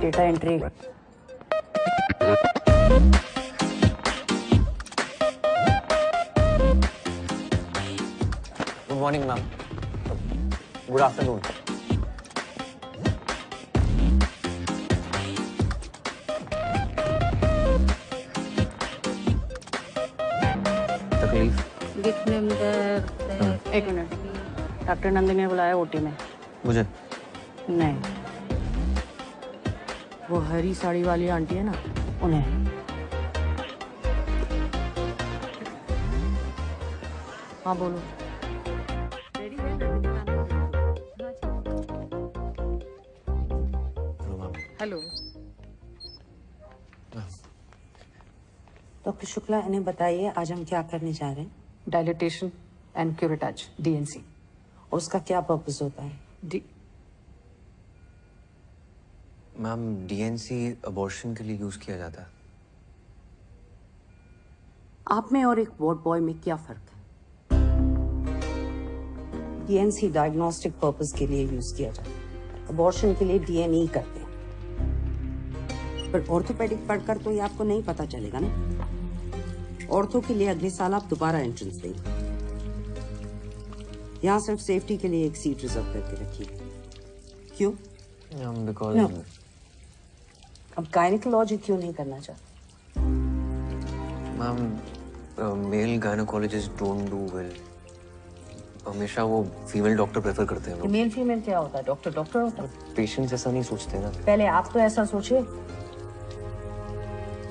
Data entry. Good morning ma'am. Good afternoon. तकलीफ? एक मिनट, डॉक्टर नंदिनी ने बुलाया ओटी में। मुझे? नहीं, वो हरी साड़ी वाली आंटी है ना, उन्हें। हाँ बोलो। हेलो डॉक्टर शुक्ला, इन्हें बताइए आज हम क्या करने जा रहे हैं। Dilatation and curettage, D and C. और उसका क्या पर्पस होता है? मैम डीएनसी अबॉर्शन के लिए यूज किया जाता है। आप में और एक वार्ड बॉय में क्या फर्क है? डीएनसी डायग्नोस्टिक पर्पस के लिए यूज किया जाता है, अबॉर्शन के लिए डीएनई करते हैं। पर ऑर्थोपेडिक पढ़कर तो ये आपको नहीं पता चलेगा ना। ऑर्थो के लिए अगले साल आप दोबारा एंट्रेंस देंगे। यहाँ सिर्फ सेफ्टी के लिए एक सीट रिजर्व करके रखिए। क्यों? Because No. अब गायनेकोलॉजी क्यों नहीं करना चाहते? Ma'am male gynaecologist don't do well. हमेशा वो फीमेल डॉक्टर प्रेफर करते हैं। मेल फीमेल क्या होता है? डॉक्टर डॉक्टर होता है। पेशेंट्स ऐसा नहीं सोचते ना। पहले आप तो ऐसा सोचिए।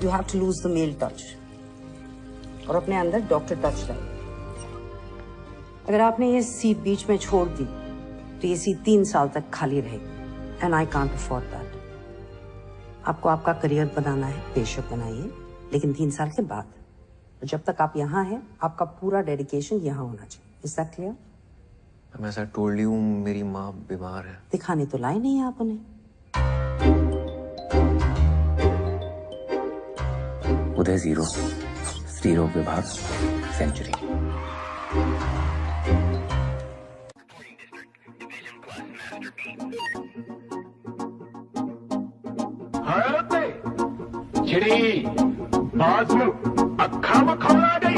You have to lose the male touch और अपने अंदर डॉक्टर टच लाइए। अगर आपने ये सीट बीच में छोड़ दी तो ये सीट 3 साल तक खाली रहेगी and I can't afford that. आपको आपका करियर बनाना है, बेशक बनाइए, लेकिन 3 साल के बाद। जब तक आप यहाँ हैं, आपका पूरा डेडिकेशन यहाँ होना चाहिए। Is that clear? मैं ऐसा टोल्ड यू, मेरी माँ बीमार है। दिखाने तो लाए नहीं आप उन्हें। नवोदय 0, स्त्री रोग विभाग सेंचुरी।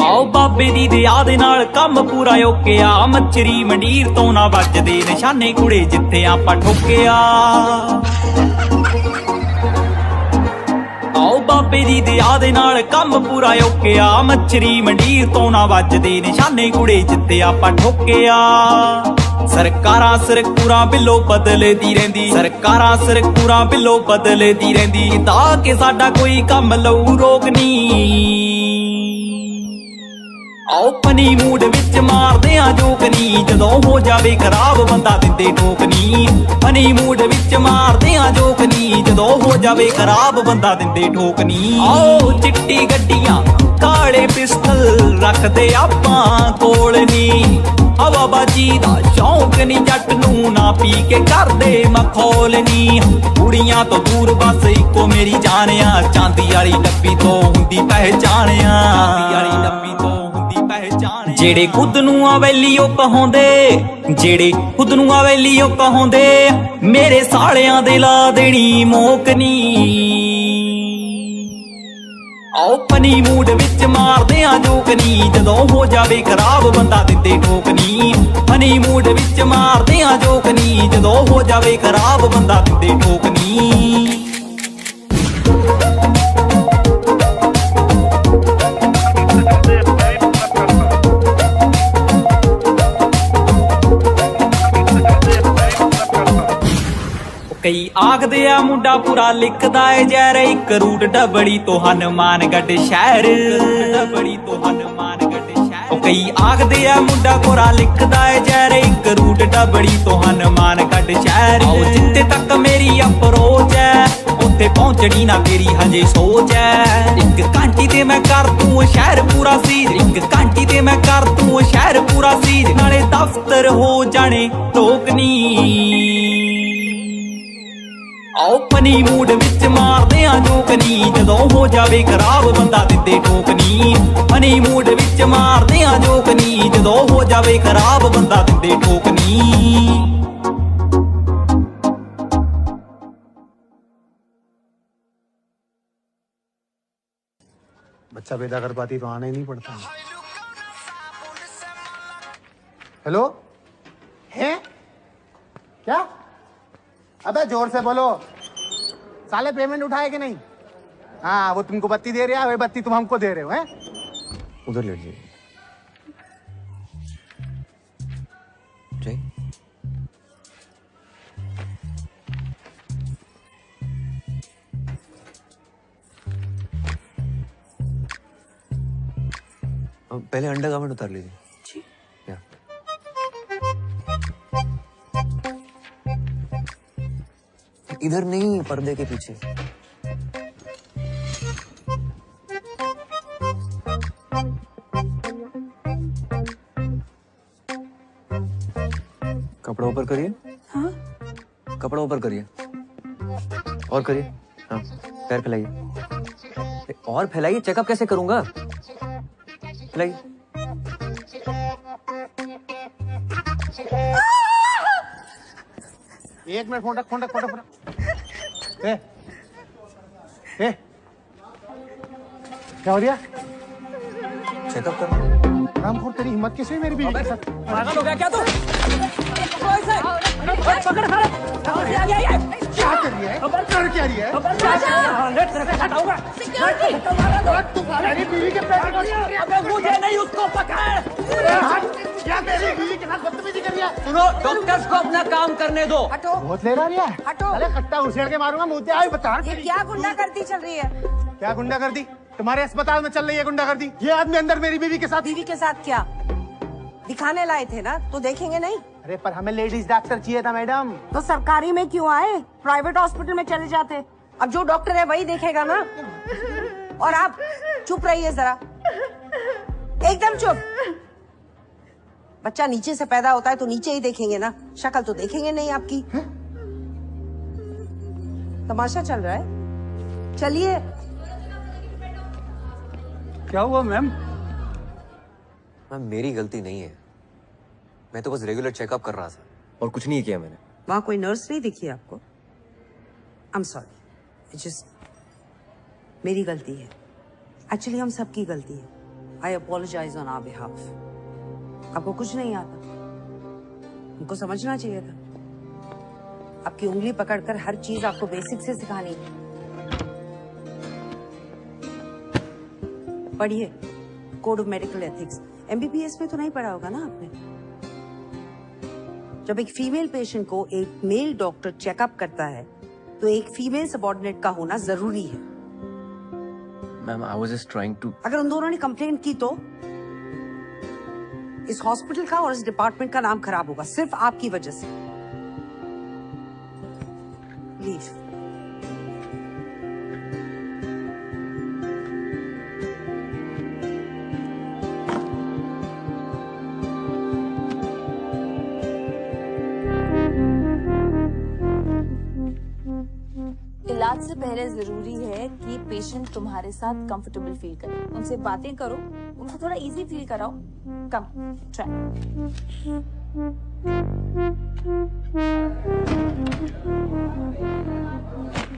ਆਓ ਬਾਬੇ ਦੀ ਦਇਆ ਦੇ ਨਾਲ ਕੰਮ ਪੂਰਾ ਓਕਿਆ ਮੱਛਰੀ ਮੰਡੀਰ ਤੋਂ ਨਾ ਵੱਜਦੇ ਨਿਸ਼ਾਨੇ ਕੁੜੇ ਜਿੱਥੇ ਆਪਾਂ ਠੋਕਿਆ ਆਓ ਬਾਬੇ ਦੀ ਦਇਆ ਦੇ ਨਾਲ ਕੰਮ ਪੂਰਾ ਓਕਿਆ ਮੱਛਰੀ ਮੰਡੀਰ ਤੋਂ ਨਾ ਵੱਜਦੇ ਨਿਸ਼ਾਨੇ ਕੁੜੇ ਜਿੱਥੇ ਆਪਾਂ ਠੋਕਿਆ ਸਰਕਾਰਾਂ ਸਰਕੂਰਾਂ ਬਿੱਲੋ ਬਦਲਦੀ ਰਹਿੰਦੀ ਸਰਕਾਰਾਂ ਸਰਕੂਰਾਂ ਬਿੱਲੋ ਬਦਲਦੀ ਰਹਿੰਦੀ ਤਾਂ ਕਿ ਸਾਡਾ ਕੋਈ ਕੰਮ ਲਊ ਰੋਕ ਨਹੀਂ ਆਓ ਪਨੀ ਮੂਡ ਵਿੱਚ ਮਾਰਦੇ ਆ ਜੋਕਨੀ ਜਦੋਂ ਹੋ ਜਾਵੇ ਖਰਾਬ ਬੰਦਾ ਦਿੰਦੇ ਠੋਕਨੀ ਪਨੀ ਮੂਡ ਵਿੱਚ ਮਾਰਦੇ ਆ ਜੋਕਨੀ ਜਦੋਂ ਹੋ ਜਾਵੇ ਖਰਾਬ ਬੰਦਾ ਦਿੰਦੇ ਠੋਕਨੀ ਆਓ ਚਿੱਟੀ ਗੱਡੀਆਂ ਕਾਲੇ ਪਿਸਤਲ ਰੱਖਦੇ ਆਪਾਂ ਕੋਲ ਨੀ ਹਵਾਬਾਜੀ ਦਾ ਸ਼ੌਂਕ ਨੀ ਜੱਟ ਨੂੰ ਨਾ ਪੀ ਕੇ ਕਰਦੇ ਮਖੌਲ ਨੀ ਕੁੜੀਆਂ ਤੋਂ ਦੂਰ ਬਸ ਇੱਕੋ ਮੇਰੀ ਜਾਣਿਆ ਚਾਂਦੀ ਵਾਲੀ ਡੱਬੀ ਤੋਂ ਹੁੰਦੀ ਪਹਿਚਾਣਿਆ ਚਾਂਦੀ ਵਾਲੀ ਡੱਬੀ ਤੋਂ ਹੁੰਦੀ ਪਹਿਚਾਣ ਜਿਹੜੇ ਖੁਦ ਨੂੰ ਆ ਵੈਲੀਓ ਕਹਾਉਂਦੇ ਜਿਹੜੇ ਖੁਦ ਨੂੰ ਆ ਵੈਲੀਓ ਕਹਾਉਂਦੇ ਮੇਰੇ ਸਾਲਿਆਂ ਦੇ ਲਾ ਦੇਣੀ ਮੋਕਨੀ ਆਓ ਪਨੀ ਮੂਡ ਵਿੱਚ ਮਾਰਦੇ ਆ ਜੋਕਨੀ ਜਦੋਂ ਹੋ ਜਾਵੇ ਖਰਾਬ ਬੰਦਾ ਦਿੰਦੇ ਠੋਕਨੀ ਪਨੀ ਮੂਡ ਵਿੱਚ ਮਾਰਦੇ ਆ ਜੋਕਨੀ ਜਦੋਂ ਹੋ ਜਾਵੇ ਖਰਾਬ ਬੰਦਾ ਦਿੰਦੇ ਠੋਕਨੀ ਕਈ ਆਖਦੇ ਆ ਮੁੰਡਾ ਪੂਰਾ ਲਿਖਦਾ ਏ ਜੈਰ ਇੱਕ ਰੂਟ ਡਬੜੀ ਤੋਂ ਹਨੂਮਾਨਗੜ੍ਹ ਸ਼ਹਿਰ ਡਬੜੀ ਤੋਂ ਹਨੂਮਾਨਗੜ੍ਹ ਸ਼ਹਿਰ ਕਈ ਆਖਦੇ ਆ ਮੁੰਡਾ ਪੂਰਾ ਲਿਖਦਾ ਏ ਜੈਰ ਇੱਕ ਰੂਟ ਡਬੜੀ ਤੋਂ ਹਨੂਮਾਨਗੜ੍ਹ ਸ਼ਹਿਰ ਆਓ ਜਿੱਥੇ ਤੱਕ ਮੇਰੀ ਅਪਰੋਚ ਐ ਉੱਥੇ ਪਹੁੰਚਣੀ ਨਾ ਤੇਰੀ ਹਜੇ ਸੋਚ ਐ ਇੱਕ ਘੰਟੀ ਤੇ ਮੈਂ ਕਰ ਦੂੰ ਸ਼ਹਿਰ ਪੂਰਾ ਸੀ ਇੱਕ ਘੰਟੀ ਤੇ ਮੈਂ ਕਰ ਦੂੰ ਸ਼ਹਿਰ ਪੂਰਾ ਸੀ ਨਾਲੇ ਦਫ਼ਤਰ ਹੋ ਜਾਣੇ ਲੋਕ ਨੀ ਆਓ ਪਨੀ ਮੂਡ ਵਿੱਚ ਮਾਰਦੇ ਆ ਜੋਕਨੀ ਜਦੋਂ ਹੋ ਜਾਵੇ ਖਰਾਬ ਬੰਦਾ ਦਿੰਦੇ ਠੋਕਨੀ ਪਨੀ ਮੂਡ ਵਿੱਚ ਮਾਰਦੇ ਆ ਜੋਕਨੀ ਜਦੋਂ ਹੋ ਜਾਵੇ ਖਰਾਬ ਬੰਦਾ ਦਿੰਦੇ ਠੋਕਨੀ बच्चा पैदा कर पाती तो आना ही नहीं पड़ता। हेलो है क्या? अबे जोर से बोलो, साले पेमेंट उठाए कि नहीं? हाँ वो तुमको बत्ती दे रहा है, वही बत्ती तुम हमको दे रहे हो हैं? उधर लेट जाइए। जय पहले अंडरगारमेंट उतार लीजिए जी। इधर नहीं, पर्दे के पीछे। कपड़ा ऊपर करिए। हाँ? कपड़ा ऊपर करिए और करिए। हाँ, पैर फैलाइए और फैलाइए। चेकअप कैसे करूंगा? फैलाइए। एक मिनट फोन रख, फोन रख, फोन रख, फोन रख। ए, क्या हो रहा? चेकअप कर। रामखोर तेरी हिम्मत कैसे हुई मेरी बीवी के साथ? पागल हो गया क्या तू? पकड़ खड़ा। क्या कर रही है? कर क्या रही है? मेरी बीवी के पैर मुझे नहीं, उसको पकड़। क्या तेरी बीवी के साथ बदतमीजी कर रही है? सुनो, डॉक्टर्स को अपना काम करने दो। हटो। बहुत ले रहा है। हटो। अरे कट्टा उछेड़ के मारूंगा मुझे। आई बता ये क्या गुंडागर्दी चल रही है? क्या गुंडागर्दी? तुम्हारे अस्पताल में चल रही है गुंडागर्दी। ये आदमी अंदर मेरी बीवी के साथ। बीवी के साथ क्या दिखाने लाए थे ना, तो देखेंगे नहीं? अरे पर हमें लेडीज डॉक्टर चाहिए था मैडम। तो सरकारी में क्यों आए? प्राइवेट हॉस्पिटल में चले जाते। अब जो डॉक्टर है वही देखेगा ना। और आप चुप रहिए जरा, एकदम चुप। बच्चा नीचे से पैदा होता है तो नीचे ही देखेंगे ना, शक्ल तो देखेंगे नहीं आपकी। तमाशा चल रहा है, चलिए। क्या हुआ मैम? मैम मेरी गलती नहीं है, मैं तो बस रेगुलर चेकअप कर रहा था और कुछ नहीं किया मैंने। वहां कोई नर्स नहीं दिखी आपको? आई एम सॉरी, जस्ट मेरी गलती है। एक्चुअली हम सबकी गलती है। आई अपोलोजाइज ऑन आवर बिहाफ। आपको कुछ नहीं आता, हमको समझना चाहिए था। आपकी उंगली पकड़कर हर चीज आपको बेसिक से सिखानी है। पढ़िए code of medical ethics. MBBS में तो नहीं पढ़ा होगा ना आपने? जब एक फीमेल पेशेंट को एक मेल डॉक्टर चेकअप करता है तो एक फीमेल सबऑर्डिनेट का होना जरूरी है। Ma'am I was just trying to. अगर उन दोनों ने कंप्लेंट की तो इस हॉस्पिटल का और इस डिपार्टमेंट का नाम खराब होगा, सिर्फ आपकी वजह से। लीव। इलाज से पहले जरूरी है कि पेशेंट तुम्हारे साथ कंफर्टेबल फील करे। उनसे बातें करो, उनको थोड़ा इजी फील कराओ। कम ट्राई।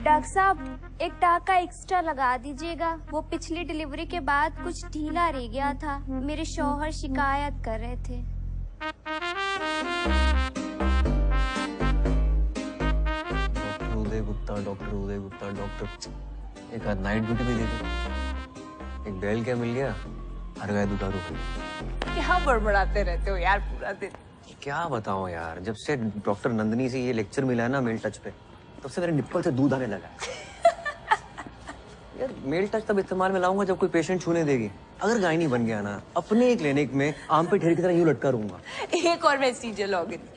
डॉक्टर साहब एक टाका एक्स्ट्रा लगा दीजिएगा, वो पिछली डिलीवरी के बाद कुछ ढीला रह गया था। मेरे शौहर शिकायत कर रहे थे। डॉक्टर उदय गुप्ता डॉक्टर। एक आध नाइट ड्यूटी भी दे दे। एक बैल क्या मिल गया, हर गाय दूटा रुपये। क्या बड़बड़ाते रहते हो यार पूरा दिन? क्या बताऊं यार, जब से डॉक्टर नंदनी से ये लेक्चर मिला है ना मेल टच पे, तब से मेरे निप्पल से दूध आने लगा यार मेल टच तब इस्तेमाल में लाऊंगा जब कोई पेशेंट छूने देगी। अगर गायनी बन गया ना, अपने ही क्लिनिक में आम पे ढेर की तरह यूं लटका रहूंगा। एक और वेस्टिजियल ऑर्गन।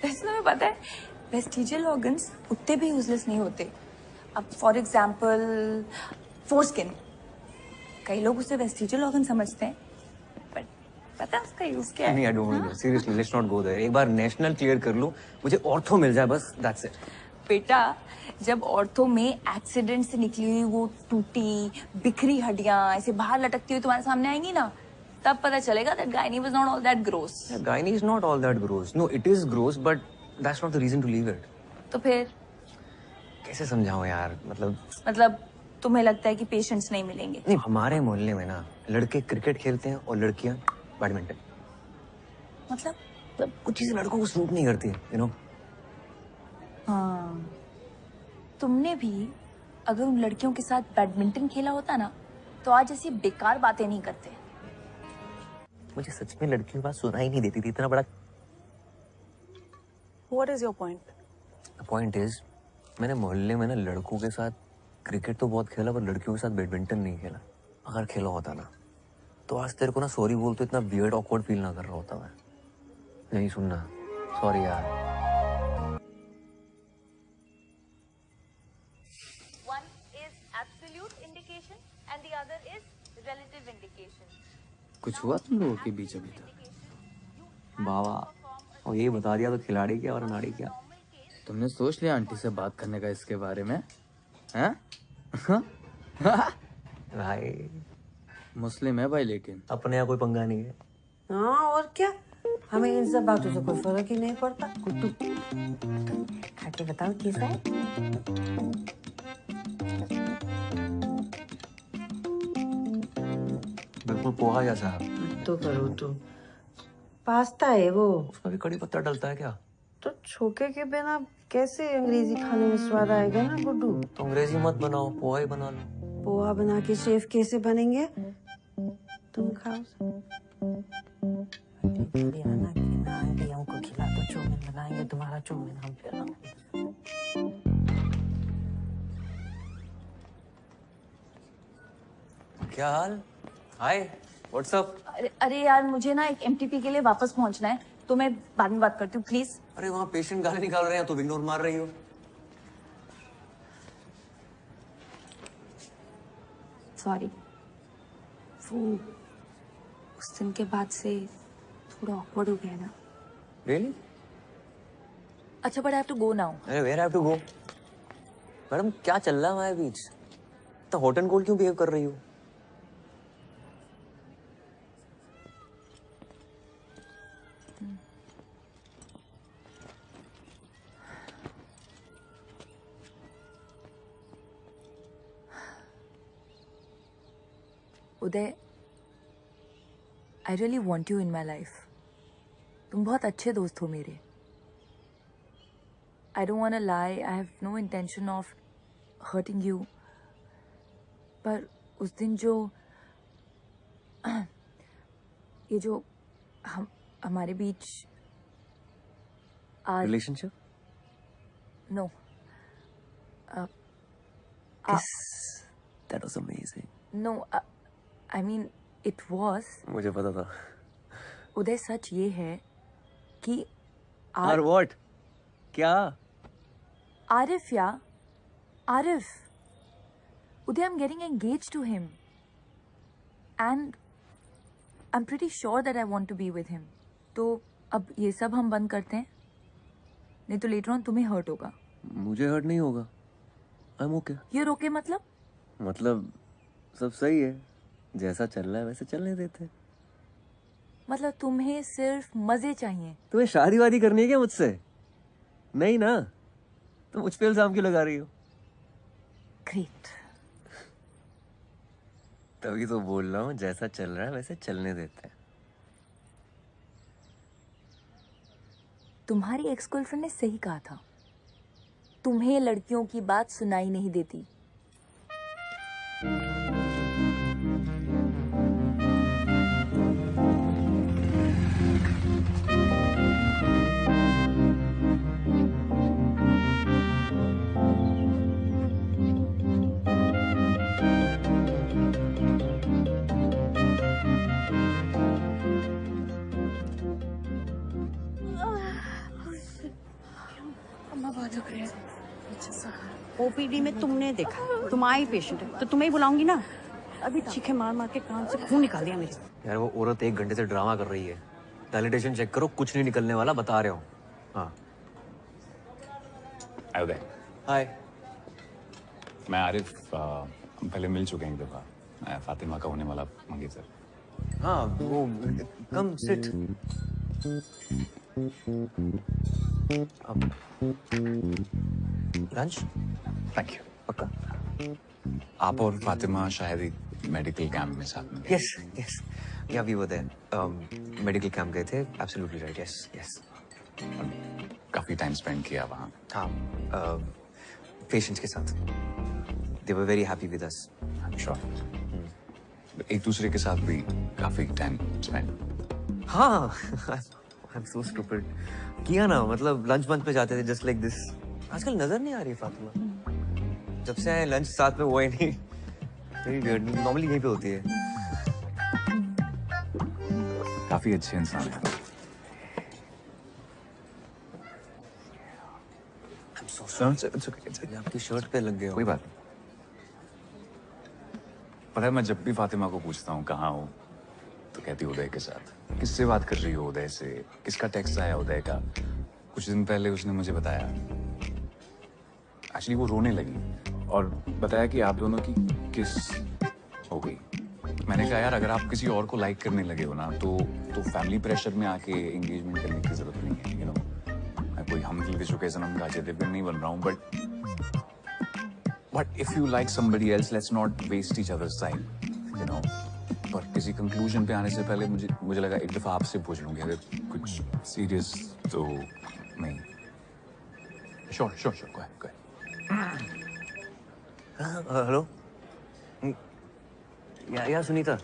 वैसे तुम्हें पता है वेस्टिजियल ऑर्गन्स उतने भी यूजलेस नहीं होते। अब फॉर एग्जाम्पल फोरस्किन, कई लोग उसे वेस्टिजियल ऑर्गन समझते हैं, बट पता है उसका यूज क्या है? नहीं, I don't, seriously let's not go there. एक बार नेशनल क्लियर कर लूं, मुझे ऑर्थो मिल जाए बस, दैट्स इट। बेटा जब ऑर्थो में एक्सीडेंट से निकली हुई वो टूटी बिखरी हड्डियां ऐसे बाहर लटकती हुई तुम्हारे सामने आएंगी ना, तब पता चलेगा that gynae was not all that gross. Gynae is not all that gross. No, it is gross, but that's not the reason to leave it. तो फिर कैसे समझाऊं यार, मतलब तुम्हें लगता है कि पेशेंट्स नहीं मिलेंगे? नहीं, हमारे मोहल्ले में ना लड़के क्रिकेट खेलते हैं और लड़कियां बैडमिंटन। मतलब कुछ चीजें लड़कों को सूट नहीं करती, यू नो। हाँ, तुमने भी अगर उन लड़कियों के साथ बैडमिंटन खेला होता ना, तो आज ऐसी बेकार बातें नहीं करते। मुझे सच में लड़कियों की बात सुनाई नहीं देती थी, इतना बड़ा। What is your point? The point is, मैंने मोहल्ले में ना लड़कों के साथ क्रिकेट तो बहुत खेला, पर लड़कियों के साथ बैडमिंटन नहीं खेला। अगर खेला होता ना, तो आज तेरे को ना सॉरी बोल तो इतना वियर्ड ऑकवर्ड फील ना कर रहा होता मैं। नहीं सुनना, सॉरी यार। One is absolute indication and the other is relative indication. कुछ हुआ तुम लोगों के बीच अभी तक? बाबा, और ये बता दिया तो खिलाड़ी क्या और नाड़ी क्या। तुमने सोच लिया आंटी से बात करने का इसके बारे में? हैं? भाई मुस्लिम है भाई, लेकिन अपने यहाँ कोई पंगा नहीं है। हाँ और क्या, हमें इन सब बातों से कोई फर्क ही नहीं पड़ता। गुड्डू खा के बताओ कैसा है। बिल्कुल पोहा जैसा। तो करो तुम, पास्ता है वो। उसमें भी कड़ी पत्ता डलता है क्या? तो छोके के बिना कैसे अंग्रेजी खाने में स्वाद आएगा ना गुड्डू। तो अंग्रेजी मत बनाओ, पोहा ही बना लो। पोहा बना के शेफ कैसे बनेंगे? तुम खाओ। आना कि ना आंटी हमको खिला तो चौमिन लगाएंगे, तुम्हारा चौमिन हम खिलाएंगे। क्या हाल? हाय, व्हाट्स अप? अरे यार मुझे ना एक एमटीपी के लिए वापस पहुंचना है, तो मैं बाद में बात करती हूँ प्लीज। अरे वहाँ पेशेंट गाली निकाल रहे हैं तो इग्नोर मार रही हो। सॉरी, वो उस दिन के बाद से थोड़ा ऑकवर्ड हो गया ना। Really? अच्छा but I have to go now. अरे where have to go? Madam क्या चल रहा है हमारे बीच? तो हॉट एंड कोल्ड क्यों बिहेव कर रही हो? Uday, I really want you in my life. तुम बहुत अच्छे दोस्त हो मेरे. I don't want to lie. I have no intention of hurting you. पर उस दिन जो ये जो हमारे बीच relationship? No. That was amazing. No, I mean it was. मुझे पता था. उदय, सच ये है कि और what? क्या? आरिफ या आरिफ. उदय, I'm getting engaged to him. And I'm pretty sure that I want to be with him. तो अब ये सब हम बंद करते हैं, नहीं तो later on तुम्हें hurt होगा. मुझे hurt नहीं होगा. I'm okay. You're okay मतलब? मतलब सब सही है. जैसा चल रहा है वैसे चलने देते हैं. मतलब तुम्हें सिर्फ मजे चाहिए. तुम्हें शादी वादी करनी है क्या मुझसे? नहीं ना. तुम मुझ पे इल्जाम क्यों लगा रही हो? ग्रेट. तभी तो बोल रहा हूँ, जैसा चल रहा है वैसे चलने देते हैं. तुम्हारी एक्स गर्लफ्रेंड ने सही कहा था. तुम्हें लड़कियों की बात सुनाई नहीं देती. ओपीडी में तुमने देखा, तुम आई पेशेंट है तो तुम्हें ही बुलाऊंगी ना. अभी चीखे मार मार के कान से खून निकाल दिया मेरे. यार वो औरत 1 घंटे से ड्रामा कर रही है. वैलिडेशन चेक करो, कुछ नहीं निकलने वाला, बता रहे हो. हाँ. उदय. हाय. मैं आरिफ. हम पहले मिल चुके हैं एक दफा. मैं फातिमा का होने वाला मंगेतर सर. हाँ वो come sit. Lunch. Thank you. पक्का. आप और फातिमा शायद एक मेडिकल कैंप में साथ में. Yes yes. Yeah we were there. Medical camp गए थे. Absolutely right. Yes yes. काफी टाइम स्पेंड किया वहाँ. हाँ. पेशेंट्स के साथ. They were very happy with us. I am sure. एक दूसरे के साथ भी काफी टाइम स्पेंड. हाँ. I am so stupid. किया ना, मतलब लंच बंच पे जाते थे जस्ट लाइक दिस. आजकल नजर नहीं आ रही फातिमा. जब से आए लंच साथ में हुआ ही नहीं. Very weird. नॉर्मली यहीं पे होती है. काफी अच्छे इंसान है. आपकी शर्ट पे लग गया. कोई बात नहीं. पता है, मैं जब भी फातिमा को पूछता हूँ कहाँ हो तो कहती उदय के साथ. किससे बात कर रही हो उदय से? किसका टेक्स्ट आया उदय का? कुछ दिन पहले उसने मुझे बताया. एक्चुअली वो रोने लगी और बताया कि आप दोनों की किस हो गई. मैंने कहा यार, अगर आप किसी और को लाइक करने लगे हो ना तो फैमिली प्रेशर में आके एंगेजमेंट करने की जरूरत नहीं है. यू नो, मैं कोई हम दिल विश्व सनम गाजे देव नहीं बन रहा हूँ. But if you like somebody else, let's not waste each other's time. You know, पर किसी कंक्लूजन पे आने से पहले मुझे लगा एक दफा आपसे पूछ लूंगी. अगर कुछ सीरियस तो नहीं. Sure sure sure. Go ahead. Hello. या सुनीता.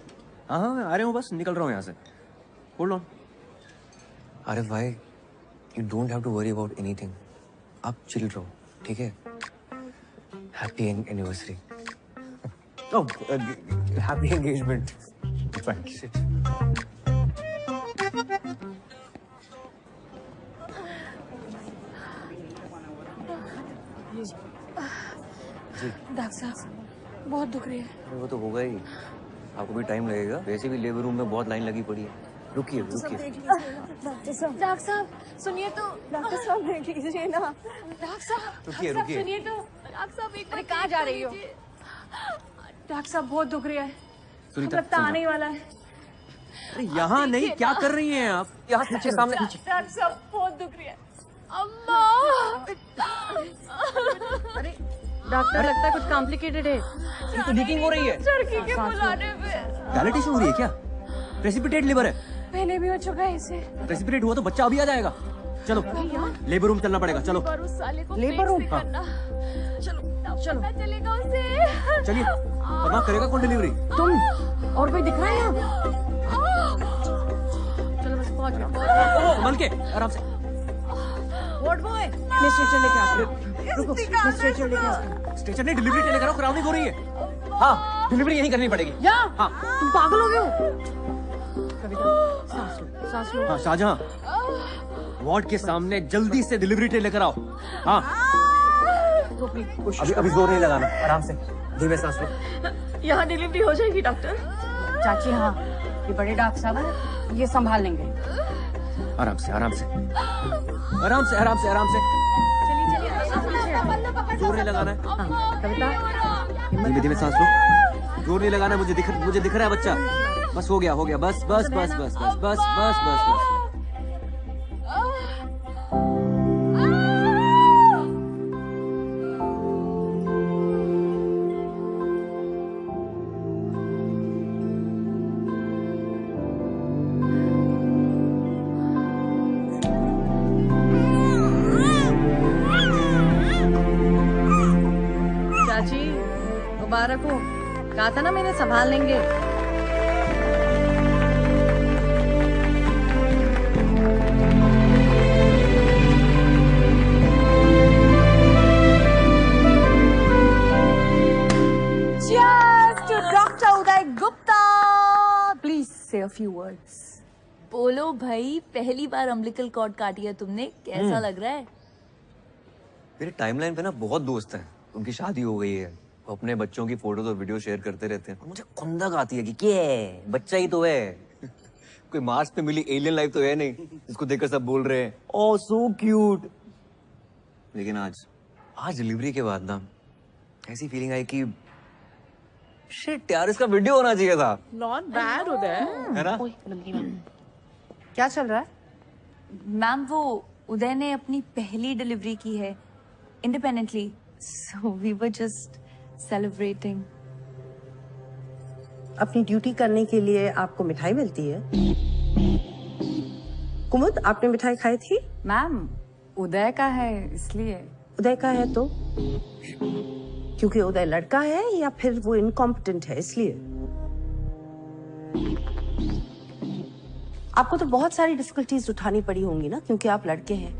हाँ हाँ, मैं आ रहा हूँ, बस निकल रहा हूँ यहाँ से. Hold on. अरे भाई, you don't have to worry about anything. आप चिल रहो, ठीक है? Happy anniversary. Oh, happy engagement. Thank you. Doctor साहब, बहुत दुख रही है. वो तो होगा ही. आपको भी टाइम लगेगा. वैसे भी लेबर रूम में बहुत लाइन लगी पड़ी है. रुकिए रुकिए. डॉक्टर साहब सुनिए तो. डॉक्टर साहब देख लीजिए ना. डॉक्टर साहब रुकिए रुकिए. सुनिए तो. डॉक्टर साहब एक अरे कहाँ जा रही हो? डॉक्टर साहब बहुत दुख रही है. सुनीता, लगता आने ही वाला है. अरे यहाँ नहीं, क्या कर रही हैं आप? यहाँ पीछे सामने पीछे। डॉक्टर साहब बहुत दुख रही है। अम्मा। अरे डॉक्टर लगता है कुछ कॉम्प्लिकेटेड है। ये तो लीकिंग हो रही है। चरखी के बुलाने पे। डायलिटेशन हो रही है क्या? प्रेसिपिटेट लिवर है। पहले भी हो चुका है इसे। प्रेसिपिटेट हुआ तो बच्चा अभी आ जाएगा। चलो लेबर रूम चलना पड़ेगा। चलो लेबर रूम। चलो चलो चलेगा उसे। चलिए, पता करेगा कौन डिलीवरी? तुम और कोई दिख रहा है यहाँ? चलो बस पहुंच गए। बन के आराम से। वार्ड बॉय, मैं स्ट्रेचर लेके आता हूँ। रुको, मैं स्ट्रेचर लेके आता हूँ। स्ट्रेचर नहीं, डिलीवरी लेकर आओ, क्राउनिंग हो रही है। हाँ, डिलीवरी यहीं करनी पड़ेगी। यहाँ? हाँ। तुम पागल हो गए हो? कविता, सांस लो, सांस लो। हाँ, शाहजहां, वार्ड के सामने जल्दी से डिलीवरी ट्रे लेकर आओ। हाँ। अभी जोर नहीं लगाना, आराम से, धीमे सांस लो। यहाँ डिलीवरी हो जाएगी डॉक्टर? चाची हाँ, ये बड़े डॉक्टर साहब हैं, ये संभाल लेंगे। आराम से, आराम से, आराम से, आराम से, आराम से। जोर नहीं लगाना है। कविता, धीमे धीमे सांस लो। जोर नहीं लगाना है, मुझे दिख रहा है बच्चा। बस हो गया, हो गया, बस बस बस बस बस बस बस बस बस। चाची मुबारक हो। कहा था ना मैंने संभाल लेंगे। Cheers to Dr. Uday Gupta. Please say a few words. बोलो भाई, पहली बार अम्बिलिकल कॉर्ड काटी है तुमने, कैसा लग रहा है? मेरे टाइमलाइन पे ना बहुत दोस्त हैं, उनकी शादी हो गई है, वो अपने बच्चों की फोटोज और वीडियो शेयर करते रहते हैं। मुझे खुंदक आती है कि क्या है, बच्चा ही तो है। कोई मार्स पे मिली एलियन लाइफ तो है नहीं जिसको देखकर सब बोल रहे हैं ओह सो क्यूट। लेकिन आज डिलीवरी के बाद ना ऐसी फीलिंग आई कि शिट यार, इसका वीडियो होना चाहिए था। नॉट बैड उदय, है ना? क्या चल रहा है? मैम वो उदय ने अपनी पहली डिलीवरी की है independently, so we were just celebrating. अपनी ड्यूटी करने के लिए आपको मिठाई मिलती है। कुमुद, आपने मिठाई खाई थी? मैम उदय का है इसलिए। उदय का है तो क्योंकि उदय लड़का है या फिर वो इनकॉम्पिटेंट है इसलिए? आपको तो बहुत सारी डिफिकल्टीज उठानी पड़ी होंगी ना, क्योंकि आप लड़के हैं।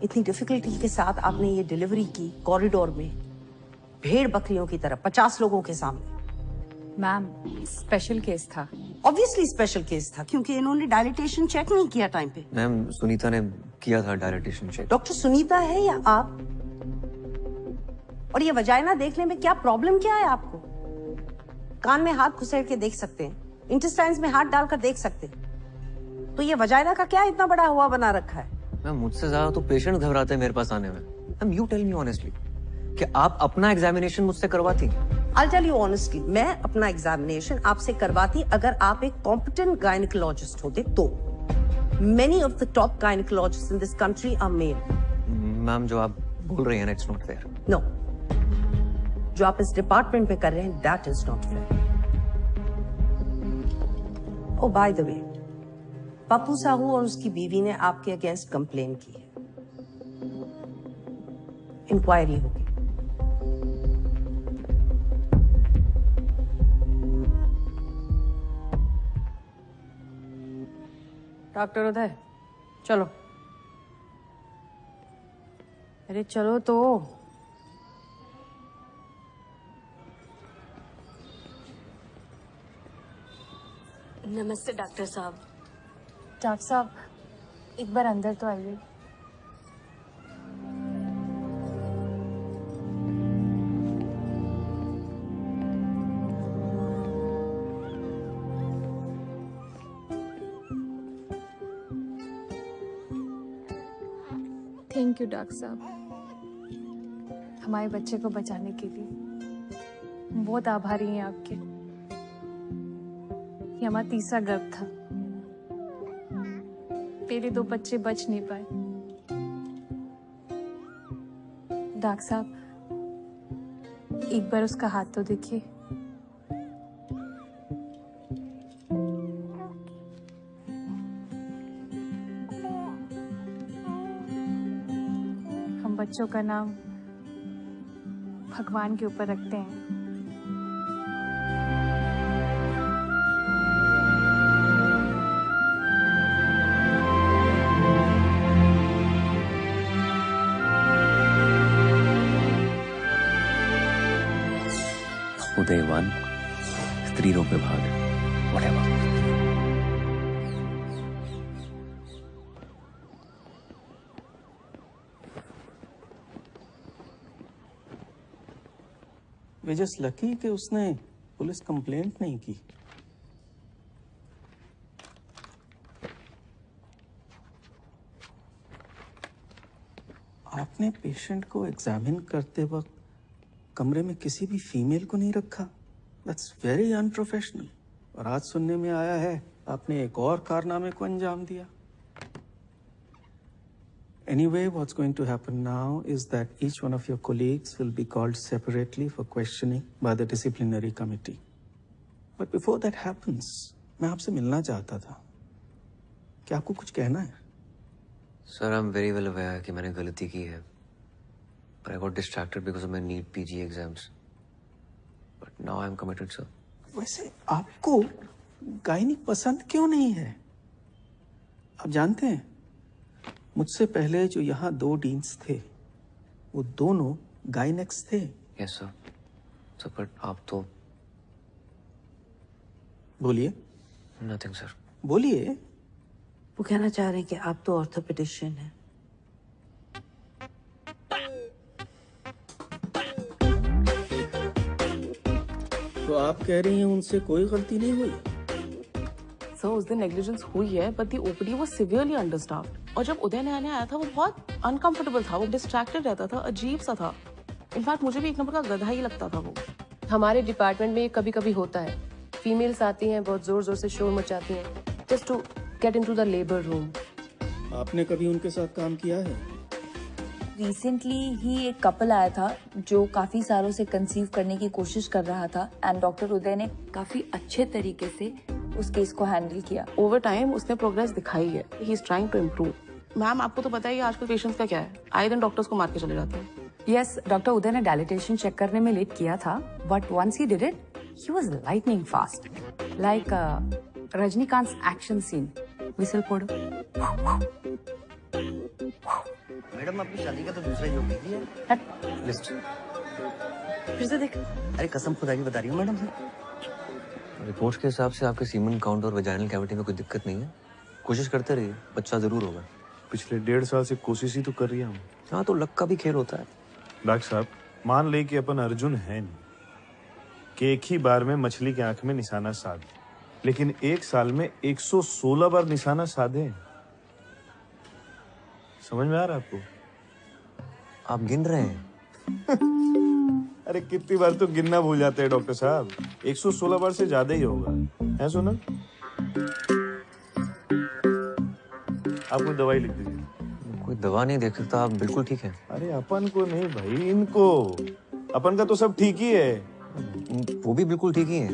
इतनी डिफिकल्टी के साथ आपने ये डिलीवरी की कॉरिडोर में, भेड़ बकरियों की तरह 50 लोगों के सामने। मैम स्पेशल केस था। ऑब्वियसली स्पेशल केस था, क्योंकि इन्होंने डायलिटेशन चेक नहीं किया टाइम पे। मैम सुनीता ने किया था डायलिटेशन चेक। डॉक्टर सुनीता है या आप? और ये वजाइना देखने में क्या प्रॉब्लम क्या है आपको? कान में हाथ घुसेड़ के देख सकते हैं, इंटेस्टाइन्स में हाथ डालकर देख सकते हैं, तो ये वजाइना का क्या इतना बड़ा हुआ बना रखा है? मैम मुझसे ज्यादा तो पेशेंट घबराते हैं मेरे पास आने में। Ma'am you tell me honestly कि आप अपना एग्जामिनेशन मुझसे करवाती? I'll tell you honestly, मैं अपना एग्जामिनेशन आपसे करवाती अगर आप एक कॉम्पिटेंट गायनिकोलॉजिस्ट होते तो। Many of the top gynecologists in this country are male. Ma'am जो आप बोल रही हैं ना, इट्स नॉट फेयर। No. जो आप इस डिपार्टमेंट में कर रहे हैं, that is not fair. Oh, by the way, Pappu Sahu और उसकी बीवी ने आपके अगेंस्ट कंप्लेन की है। इंक्वायरी होगी। डॉक्टर उदय चलो। अरे चलो तो। नमस्ते डॉक्टर साहब। डॉक्टर साहब एक बार अंदर तो आइए। थैंक यू डॉक्टर साहब, हमारे बच्चे को बचाने के लिए। हम बहुत आभारी हैं आपके। ये हमारा तीसरा गर्भ था। तेरे 2 बच्चे बच नहीं पाए। डॉक्टर साहब, एक बार उसका हाथ तो देखिए। हम बच्चों का नाम भगवान के ऊपर रखते हैं। उदयवान, स्त्री रोग विभाग, whatever. वे जस्ट लकी कि उसने पुलिस कंप्लेंट नहीं की। आपने पेशेंट को एग्जामिन करते वक्त कमरे में किसी भी फीमेल को नहीं रखा। That's very unprofessional. और आज सुनने में आया है आपने एक और कारनामे को अंजाम दिया। Anyway, what's going to happen now is that each one of your colleagues will be called separately for questioning by the disciplinary committee. But before that happens, मैं आपसे मिलना चाहता था। क्या आपको कुछ कहना है? Sir, I'm very well aware कि मैंने गलती की है. But I got distracted because of my NEET PG exams. But now I'm committed, sir. वैसे आपको गायनिक पसंद क्यों नहीं है? आप जानते हैं, मुझसे पहले जो यहाँ 2 डीन्स थे, वो दोनों गायनेक्स थे। Yes, sir. So, but आप तो बोलिए। Nothing, sir. बोलिए। वो कहना चाह रहे हैं कि आप तो ऑर्थोपेडिशियन हैं। तो आप कह रही हैं उनसे कोई गलती नहीं हुई? सर, उस दिन नेग्लिजेंस हुई है, but the OPD was severely understaffed. और जब उदय नया आया था, वो बहुत अनकंफर्टेबल था, वो डिस्ट्रैक्टेड रहता था, अजीब सा था। इनफैक्ट मुझे भी एक नंबर का गधा ही लगता था वो। हमारे डिपार्टमेंट में ये कभी कभी होता है। फीमेल्स आती हैं, बहुत जोर जोर से शोर मचाती हैं, just to get into the labour room. आपने कभी उनके साथ काम किया है? रिसेंटली ही एक कपल आया था जो काफी सालों से कंसीव करने की कोशिश कर रहा था, एंड डॉक्टर उदय ने काफी अच्छे तरीके से उस केस को हैंडल किया। ओवर टाइम उसने प्रोग्रेस दिखाई है। He is trying to improve. Ma'am, आपको तो पता ही है आजकल पेशेंट्स का क्या है, आए दिन डॉक्टर्स को मार के चले जाते हैं। यस, डॉक्टर उदय ने डायलिटेशन चेक करने में लेट किया था, but once he did it, he was lightning fast, like Rajinikanth action scene. Whistle पड़ो। मैडम, अपनी शादी का तो दूसरा योग है। लिस्ट फिर से देख। अरे कसम खुदा की बता रही हूँ मैडम से। रिपोर्ट्स के हिसाब से आपके सीमन काउंट और वजाइनल कैविटी में कोई दिक्कत नहीं है। कोशिश करते रहिए, बच्चा जरूर होगा। पिछले 1.5 साल से कोशिश ही तो कर रही हूँ। हाँ, तो लक का भी खेल होता है। डॉक्टर साहब, मान ले कि अपन अर्जुन है नहीं कि एक ही बार में मछली की आंख में निशाना साध, लेकिन 1 साल में 116 बार निशाना साधे। समझ में आ रहा है आपको? आप गिन रहे हैं? अरे कितनी बार तो गिनना भूल जाते हैं डॉक्टर साहब। 116 बार से ज्यादा ही होगा। है सुना? आप कोई दवाई लिख दीजिए। कोई दवा नहीं देख सकता, आप बिल्कुल ठीक है। अरे अपन को नहीं भाई, इनको। अपन का तो सब ठीक ही है। वो भी बिल्कुल ठीक ही है।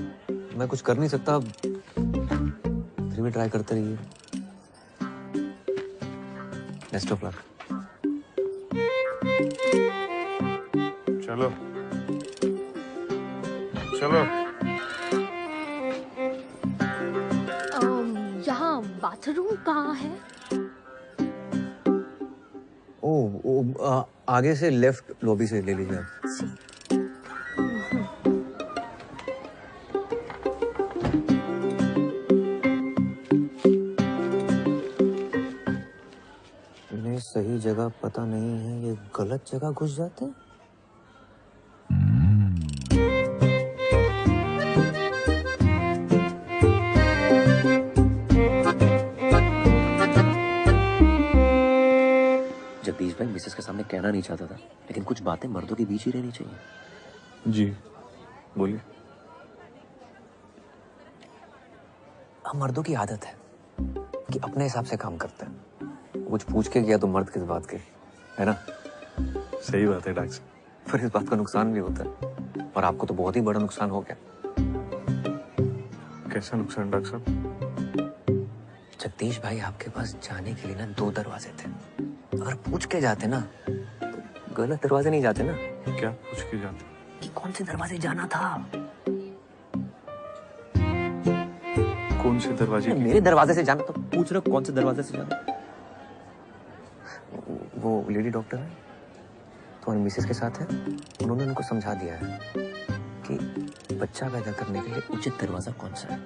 मैं कुछ कर नहीं सकता, फिर भी ट्राई करते रहिए। Best of luck. चलो चलो। यहाँ बाथरूम कहाँ है? आगे से लेफ्ट लॉबी से ले लीजिए आप। इन्हें सही जगह पता नहीं है, ये गलत जगह घुस जाते हैं। जगदीश भाई मिसेस के सामने कहना नहीं चाहता था, लेकिन कुछ बातें मर्दों के बीच ही रहनी चाहिए। जी बोलिए। अब मर्दों की आदत है कि अपने हिसाब से काम करते हैं। कुछ पूछ के किया तो मर्द किस बात के, है ना? सही बात है डॉक्टर साहब। पर इस बात का नुकसान भी होता है, और आपको तो बहुत ही बड़ा नुकसान हो गया। कैसा नुकसान डॉक्टर साहब? जगदीश भाई आपके पास जाने के लिए ना 2 दरवाजे थे। अगर पूछ के जाते ना तो गलत दरवाजे नहीं जाते ना। क्या पूछ के जाते? कि कौन से दरवाजे जाना था। कौन से दरवाजे? मेरे दरवाजे से जाना, तो पूछ रहे हो कौन से दरवाजे से जाना। वो लेडी डॉक्टर है, तुम्हारी मिसेस के साथ है, उन्होंने उनको समझा दिया है कि बच्चा पैदा करने के लिए उचित दरवाजा कौन सा है।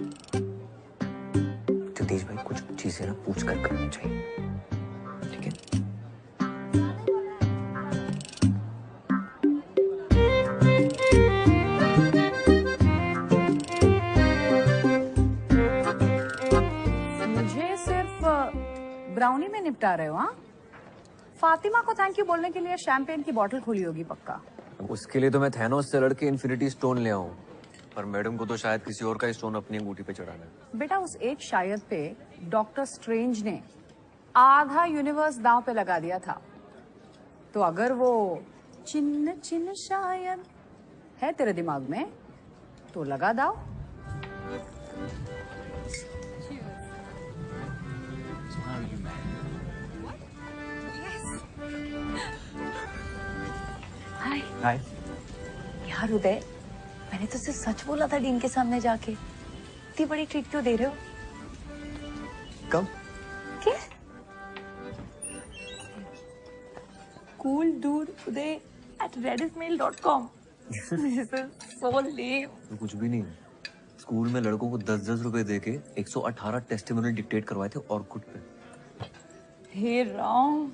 जगदीश भाई कुछ चीजें ना पूछ कर करनी चाहिए, ठीक है? मुझे सिर्फ ब्राउनी में निपटा रहे हो? हाँ, फातिमा को थैंक यू बोलने के लिए शैंपेन की बोतल खोली होगी पक्का। उसके लिए तो मैं थैनोस से लड़के इन्फिनिटी स्टोन ले आऊं, पर मैडम को तो शायद किसी और का स्टोन अपनी अंगूठी पे चढ़ाना है। बेटा उस एक शायद पे डॉक्टर स्ट्रेंज ने आधा यूनिवर्स दांव पे लगा दिया था, तो अगर वो चिन्ह चिन्ह शायद है तेरे दिमाग में तो लगा दाव। हाय हाय। यार उदय, मैंने तो सिर्फ सच बोला था डीन के सामने जाके। इतनी बड़ी ट्रीट क्यों दे रहे हो? कब? क्या? Cool dude Uday at redditmail.com. This is so lame. तो कुछ भी नहीं, स्कूल में लड़कों को 10-10 रुपए देके 118 टेस्टिमोनियल डिक्टेट करवाए थे ऑर्कुट पे। हे राम,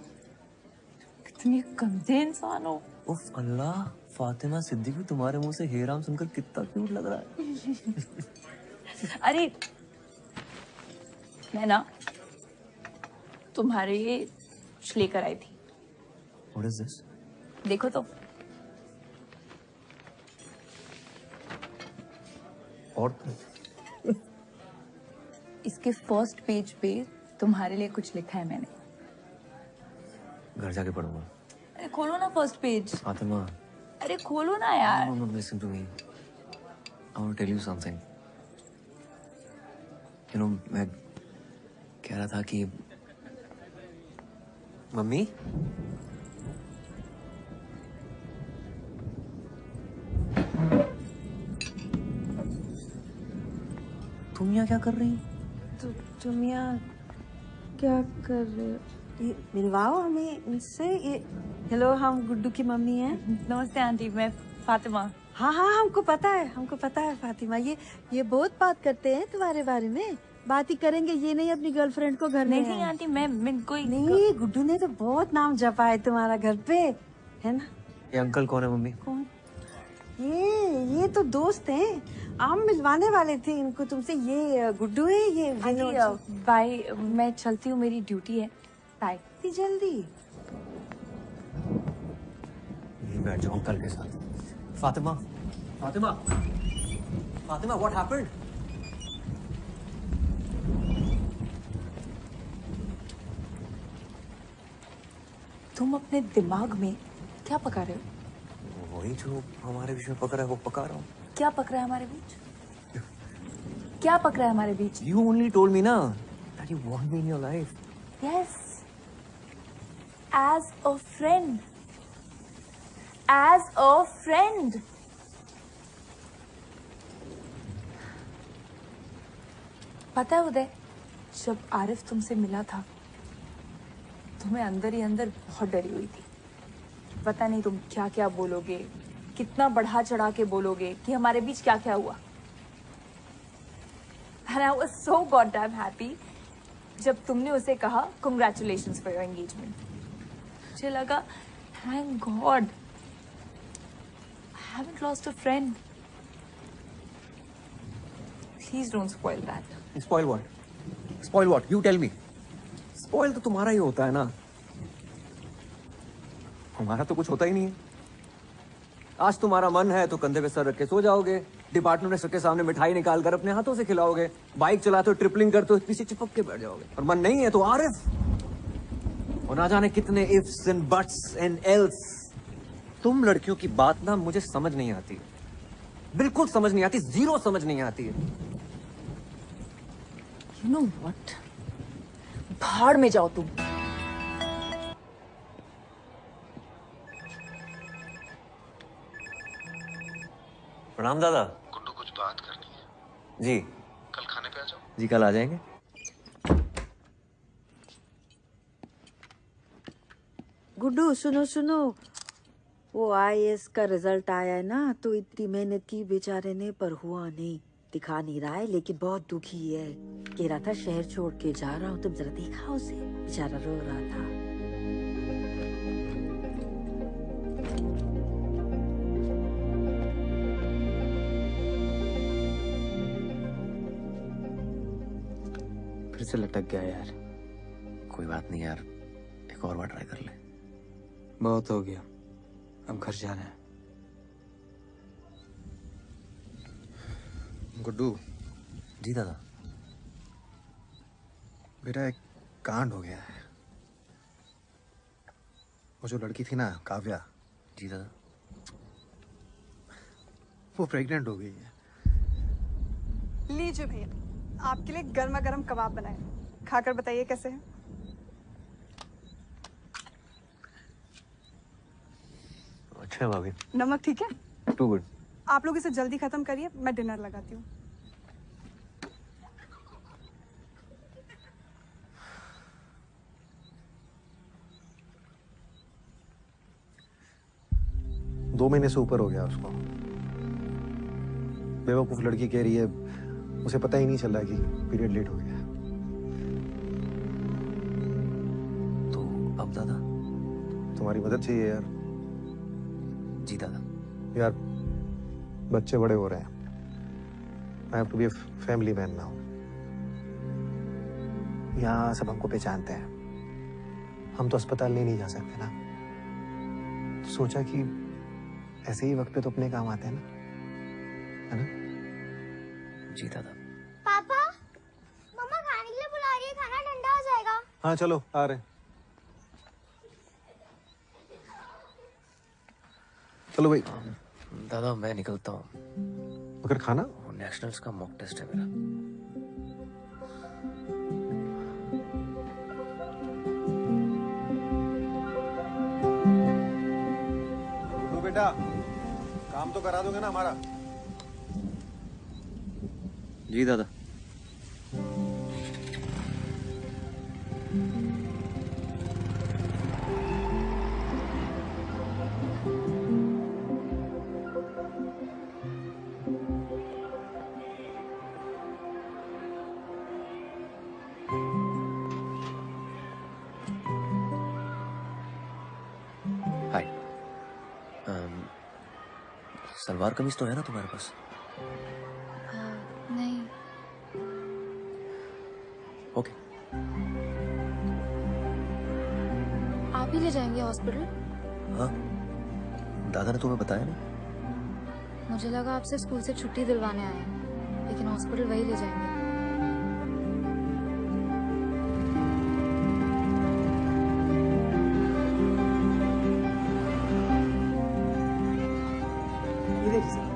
कितने गंदे इंसान हो। उफ अल्लाह, फातिमा सिद्दीकी तुम्हारे मुंह से हे राम सुनकर कितना क्यूट लग रहा है। अरे मैं ना तुम्हारे लिए कुछ लेकर आई थी। What is this? देखो तो। और इसके फर्स्ट पेज पे तुम्हारे लिए कुछ लिखा है मैंने। घर जाके पढ़ूंगा। अरे खोलो ना फर्स्ट पेज। फातिमा, अरे खोलो ना यार। no, listen to me. I want to tell you something. You know, मैं कह रहा था कि मम्मी, तुम यहाँ क्या कर रही? तुम यहाँ क्या कर रहे हो? ये मिलवाओ हमें इनसे। ये हेलो, हम गुड्डू की मम्मी हैं। नमस्ते आंटी, मैं फातिमा। हाँ हाँ, हमको पता है फातिमा। ये बहुत बात करते हैं तुम्हारे बारे में। बात ही करेंगे, ये नहीं अपनी गर्लफ्रेंड को घर में। नहीं आंटी, मैं कोई नहीं, गुड्डू ने तो बहुत नाम जपा है तुम्हारा घर पे, है ना? ये अंकल कौन है मम्मी? कौन? ये तो दोस्त हैं। हम मिलवाने वाले थे इनको तुमसे। ये गुड्डू है, ये विनोद। बाय, मैं चलती हूँ, मेरी ड्यूटी है। बाय। इतनी जल्दी? बैठ जाओ अंकल के साथ। Fatima, Fatima, Fatima, what happened? तुम अपने दिमाग में क्या पका रहे हो? वही जो हमारे बीच में पक रहा है वो पका रहा हूँ। क्या पक रहा है हमारे बीच? क्या पक रहा है हमारे बीच? You only told me ना that you want me in your life. Yes. As a friend. As a friend. पता है उदय, जब आरिफ तुमसे मिला था तो मैं अंदर ही अंदर बहुत डरी हुई थी। पता नहीं तुम क्या क्या बोलोगे, कितना बढ़ा चढ़ा के बोलोगे कि हमारे बीच क्या क्या हुआ। And I was so goddamn happy जब तुमने उसे कहा congratulations for your engagement. मुझे लगा thank God I haven't lost a friend. Please don't spoil that. Spoil what? Spoil what? You tell me. Spoil तो तुम्हारा ही होता है ना, हमारा तो कुछ होता ही नहीं है। आज तुम्हारा मन है तो कंधे पे सर रख के सो जाओगे, डिपार्टमेंट के सामने मिठाई निकाल कर अपने हाथों से खिलाओगे, बाइक चलाते हो, ट्रिपलिंग करते हो, पीछे चिपक के बैठ जाओगे। और मन नहीं है तो आरिफ, और ना जाने कितने ifs and buts and else. तुम लड़कियों की बात ना मुझे समझ नहीं आती, बिल्कुल समझ नहीं आती, जीरो समझ नहीं आती है। You know what? भाड़ में जाओ तुम। प्रणाम दादा। गुड्डू, कुछ बात करनी है। जी कल खाने पे आ जाओ। जी कल आ जाएंगे। गुड्डू सुनो सुनो, वो आईएएस का रिजल्ट आया है ना, तो इतनी मेहनत की बेचारे ने पर हुआ नहीं, दिखा नहीं रहा है, लेकिन बहुत दुखी है। कह रहा था शहर छोड़ के जा रहा हूँ, तुम जरा देखा उसे, बेचारा रो रहा था। फिर से लटक गया यार। कोई बात नहीं यार, एक और बार ट्राई कर ले। बहुत हो गया, अब घर जाना है। गुड्डू। जी दादा। बेटा एक कांड हो गया है। वो जो लड़की थी ना, काव्या। जी दादा। वो प्रेग्नेंट हो गई है। लीजिए भैया, आपके लिए गर्मा गर्म कबाब बनाए, खाकर बताइए कैसे हैं। अच्छा भाभी। नमक ठीक है? Too good. आप लोग इसे जल्दी खत्म करिए, मैं डिनर लगाती हूँ। दो महीने से ऊपर हो गया उसको। बेवकूफ लड़की कह रही है उसे पता ही नहीं चल रहा कि पीरियड लेट हो गया। तो अब दादा? तुम्हारी मदद चाहिए यार। जी दादा। यार बच्चे बड़े हो रहे हैं। I have to be a family man now. यहाँ सब हमको पहचानते हैं, हम तो अस्पताल नहीं जा सकते ना। तो सोचा कि ऐसे ही वक्त पे तो अपने काम आते हैं ना, है ना? जी दादा। पापा, मम्मा खाने के लिए बुला रही है, खाना ठंडा हो जाएगा। हाँ चलो आ रहे हैं। चलो भाई। दादा मैं निकलता हूँ। मगर खाना? नेशनल्स का मॉक टेस्ट है मेरा। गुड्डू बेटा, काम तो करा दोगे ना हमारा? जी दादा। हाय। सलवार कमीज तो है ना तुम्हारे पास? नहीं। ओके। आप ही ले जाएंगे हॉस्पिटल? हाँ, दादा ने तुम्हें बताया नहीं? मुझे लगा आप सिर्फ स्कूल से छुट्टी दिलवाने आए हैं, लेकिन हॉस्पिटल वही ले जाएंगे। ये देखिए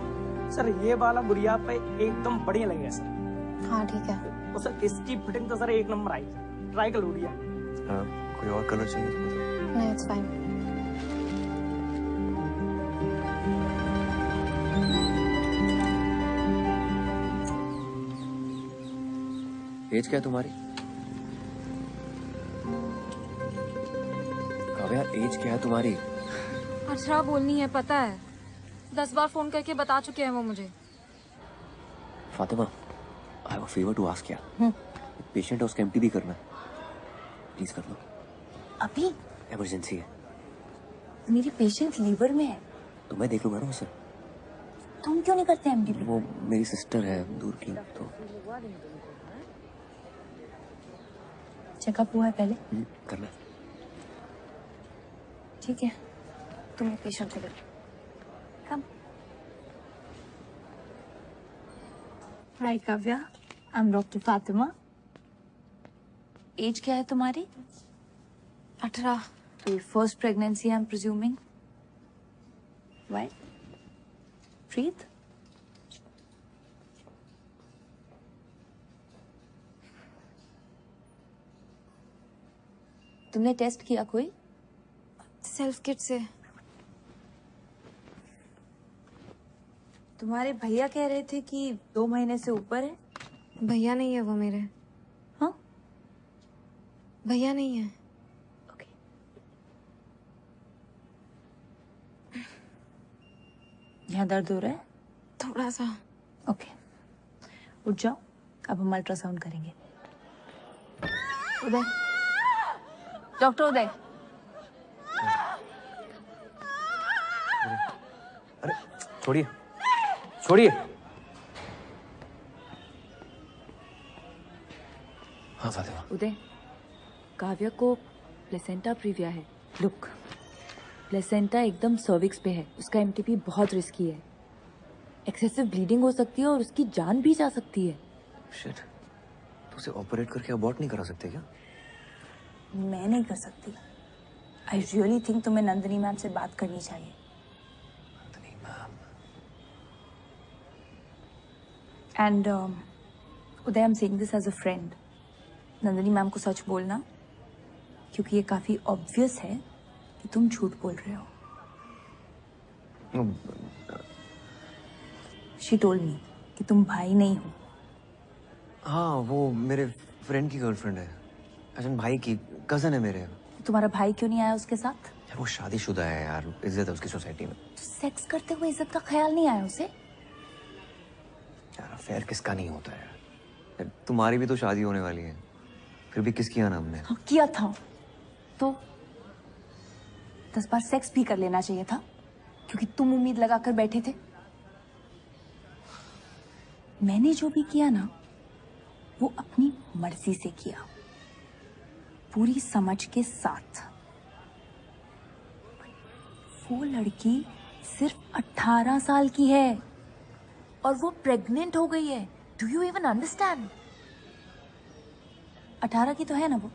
सर, ये वाला गुड़िया पे एकदम बढ़िया लगेगा सर। हाँ ठीक है। और सर इसकी फिटिंग तो सर एक नंबर आई, ट्राई कर लो गुड़िया। कोई और कलर चाहिए तो बताओ। नहीं, इट्स फाइन। एज क्या है तुम्हारी? काव्या एज क्या है तुम्हारी? 18 बोलनी है, पता है। 10 बार फोन करके बता चुके हैं वो मुझे। Fatima, I have a favour to ask यार। पेशेंट है, उसका एमटीबी करना है, प्लीज कर लो। अभी? इमरजेंसी है। मेरी पेशेंट लीवर में है। तो मैं देख लूंगा ना उसे। तुम क्यों नहीं करते एमटीबी? वो मेरी सिस्टर है दूर की, तो चेकअप हुआ है पहले? करना है। ठीक है, तुम्हें पेशेंट लेकर come. Hi Kavya, I am doctor Fatima. Age क्या है तुम्हारी? 18। तो first pregnancy I am presuming. Why? Breathe. तुमने टेस्ट किया कोई? सेल्फ किट से। तुम्हारे भैया कह रहे थे कि 2 महीने से ऊपर है। भैया नहीं है वो मेरे। हाँ? भैया नहीं है। यहाँ दर्द हो रहा है? थोड़ा सा। ओके, उठ जाओ, अब हम अल्ट्रासाउंड करेंगे। उदय, डॉक्टर उदय। अरे छोड़िए छोड़िए। हाँ फातिमा। उदय, काव्या को प्लेसेंटा प्रीविया है। लुक, प्लेसेंटा एकदम सर्विक्स पे है, उसका एमटीपी बहुत रिस्की है। एक्सेसिव ब्लीडिंग हो सकती है और उसकी जान भी जा सकती है। शिट, तो उसे ऑपरेट करके अबॉर्ट नहीं करा सकते क्या? मैं नहीं कर सकती। आई रियली थिंक तुम्हें नंदिनी मैम से बात करनी चाहिए। Nandini ma'am. And Uday, I am saying this as a friend. Nandini ma'am को सच बोलना, क्योंकि ये काफी ऑब्वियस है कि तुम झूठ बोल रहे हो। शी टोल्ड मी कि तुम भाई नहीं हो। हाँ, वो मेरे फ्रेंड की गर्लफ्रेंड है। अजन भाई की कजन है मेरे। तुम्हारा भाई क्यों नहीं आया उसके साथ? यार वो शादीशुदा है यार, इज्जत है उसकी सोसाइटी में। सेक्स करते हुए इज्जत का ख्याल नहीं आया उसे? यार अफेयर किसका नहीं होता है यार, तुम्हारी भी तो शादी होने वाली है, फिर भी किस किया ना हमने? हाँ, किया था तो 10 बार सेक्स भी कर लेना चाहिए था, क्योंकि तुम उम्मीद लगाकर बैठे थे। मैंने जो भी किया ना, वो अपनी मर्जी से किया, पूरी समझ के साथ। वो लड़की सिर्फ 18 साल की है और वो प्रेग्नेंट हो गई है। Do you even understand? 18 की तो है ना वो।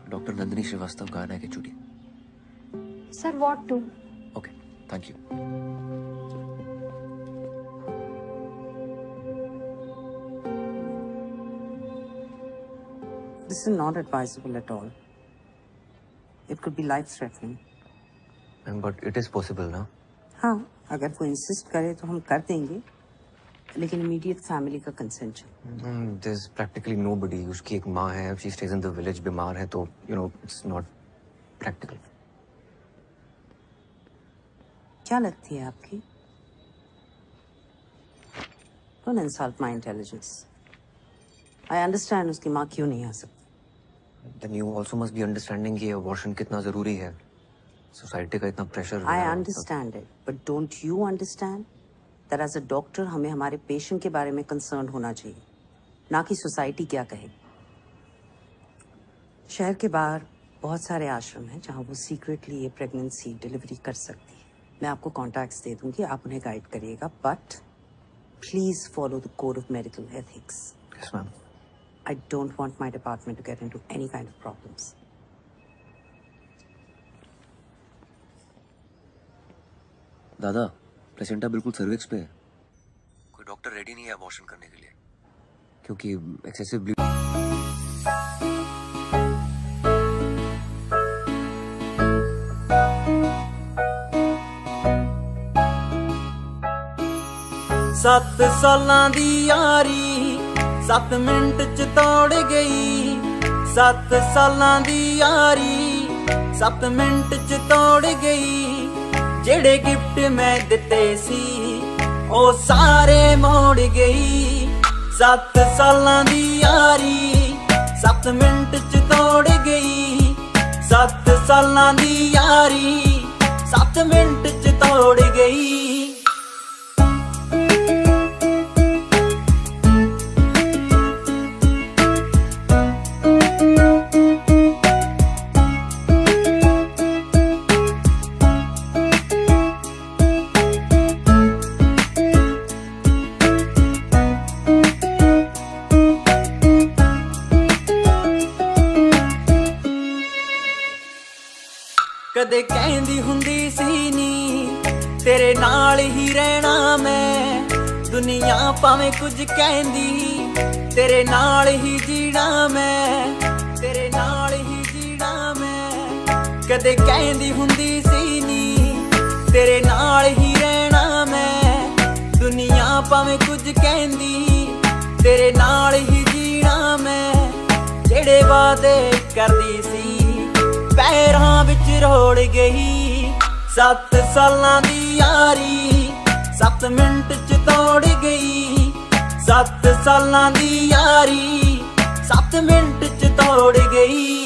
डॉक्टर नंदिनी श्रीवास्तव गाना है कि छुट्टी? Sir what to? Okay, thank you. This is not advisable at all. It could be life-threatening. But it is possible ना? हाँ, अगर वो इंसिस्ट करे तो हम कर देंगे, लेकिन इमीडिएट फैमिली का कंसेंट चाहिए। There's practically nobody. उसकी एक माँ है, she stays in the village, बीमार है, तो it's not practical. क्या लगती है आपकी? Don't insult my intelligence. I understand उसकी माँ क्यों नहीं आ सकती। Then you also must be understanding कि abortion कितना जरूरी है। सोसाइटी का इतना pressure. I understand it, but don't you understand that as a doctor हमें हमारे पेशेंट के बारे में कंसर्न होना चाहिए, ना कि सोसाइटी क्या कहे। शहर के बाहर बहुत सारे आश्रम हैं जहाँ वो सीक्रेटली ये प्रेगनेंसी डिलीवरी कर सकती है। मैं आपको कॉन्टैक्ट्स दे दूंगी, आप उन्हें गाइड करिएगा, but please follow the code of medical ethics. Yes, ma'am. I don't want my department to get into any kind of problems. दादा, प्लेसेंटा बिल्कुल सर्विक्स पे है। कोई डॉक्टर रेडी नहीं है अबॉर्शन करने के लिए, क्योंकि एक्सेसिव ब्लीडिंग। सत्त सालां दी यारी 7 मिंट च तोड़ गई। 7 सालां दी यारी 7 मिंट च तोड़ गई। जेड़े गिफ्ट मैं दिते सी ओ सारे मोड़ गई। 7 सालां दी यारी 7 मिंट च तोड़ गई। 7 सालां दी यारी 7 मिंट च तोड़ गई। ਕਦੇ ਕਹਿੰਦੀ ਹੁੰਦੀ ਸੀ ਨੀ ਤੇਰੇ ਨਾਲ ਹੀ ਰਹਿਣਾ ਮੈਂ ਦੁਨੀਆ ਭਾਵੇਂ ਕੁਝ ਕਹਿੰਦੀ ਤੇਰੇ ਨਾਲ ਹੀ ਜੀਣਾ ਮੈਂ ਤੇਰੇ ਨਾਲ ਹੀ ਜੀਣਾ ਮੈਂ ਕਦੇ ਕਹਿੰਦੀ ਹੁੰਦੀ ਸੀ ਨੀ ਤੇਰੇ ਨਾਲ ਹੀ ਰਹਿਣਾ ਮੈਂ ਦੁਨੀਆ ਭਾਵੇਂ ਕੁਝ ਕਹਿੰਦੀ ਤੇਰੇ ਨਾਲ ਹੀ ਜੀਣਾ ਮੈਂ ਜਿਹੜੇ ਵਾਅਦੇ ਕਰਦੀ ਸੀ ਪੈਰਾਂ ਵਿੱਚ ਰੋੜ ਗਈ 7 ਸਾਲਾਂ ਦੀ ਯਾਰੀ 7 ਮਿੰਟ ਚ ਤੋੜ ਗਈ 7 ਸਾਲਾਂ ਦੀ ਯਾਰੀ 7 ਮਿੰਟ ਚ ਤੋੜ ਗਈ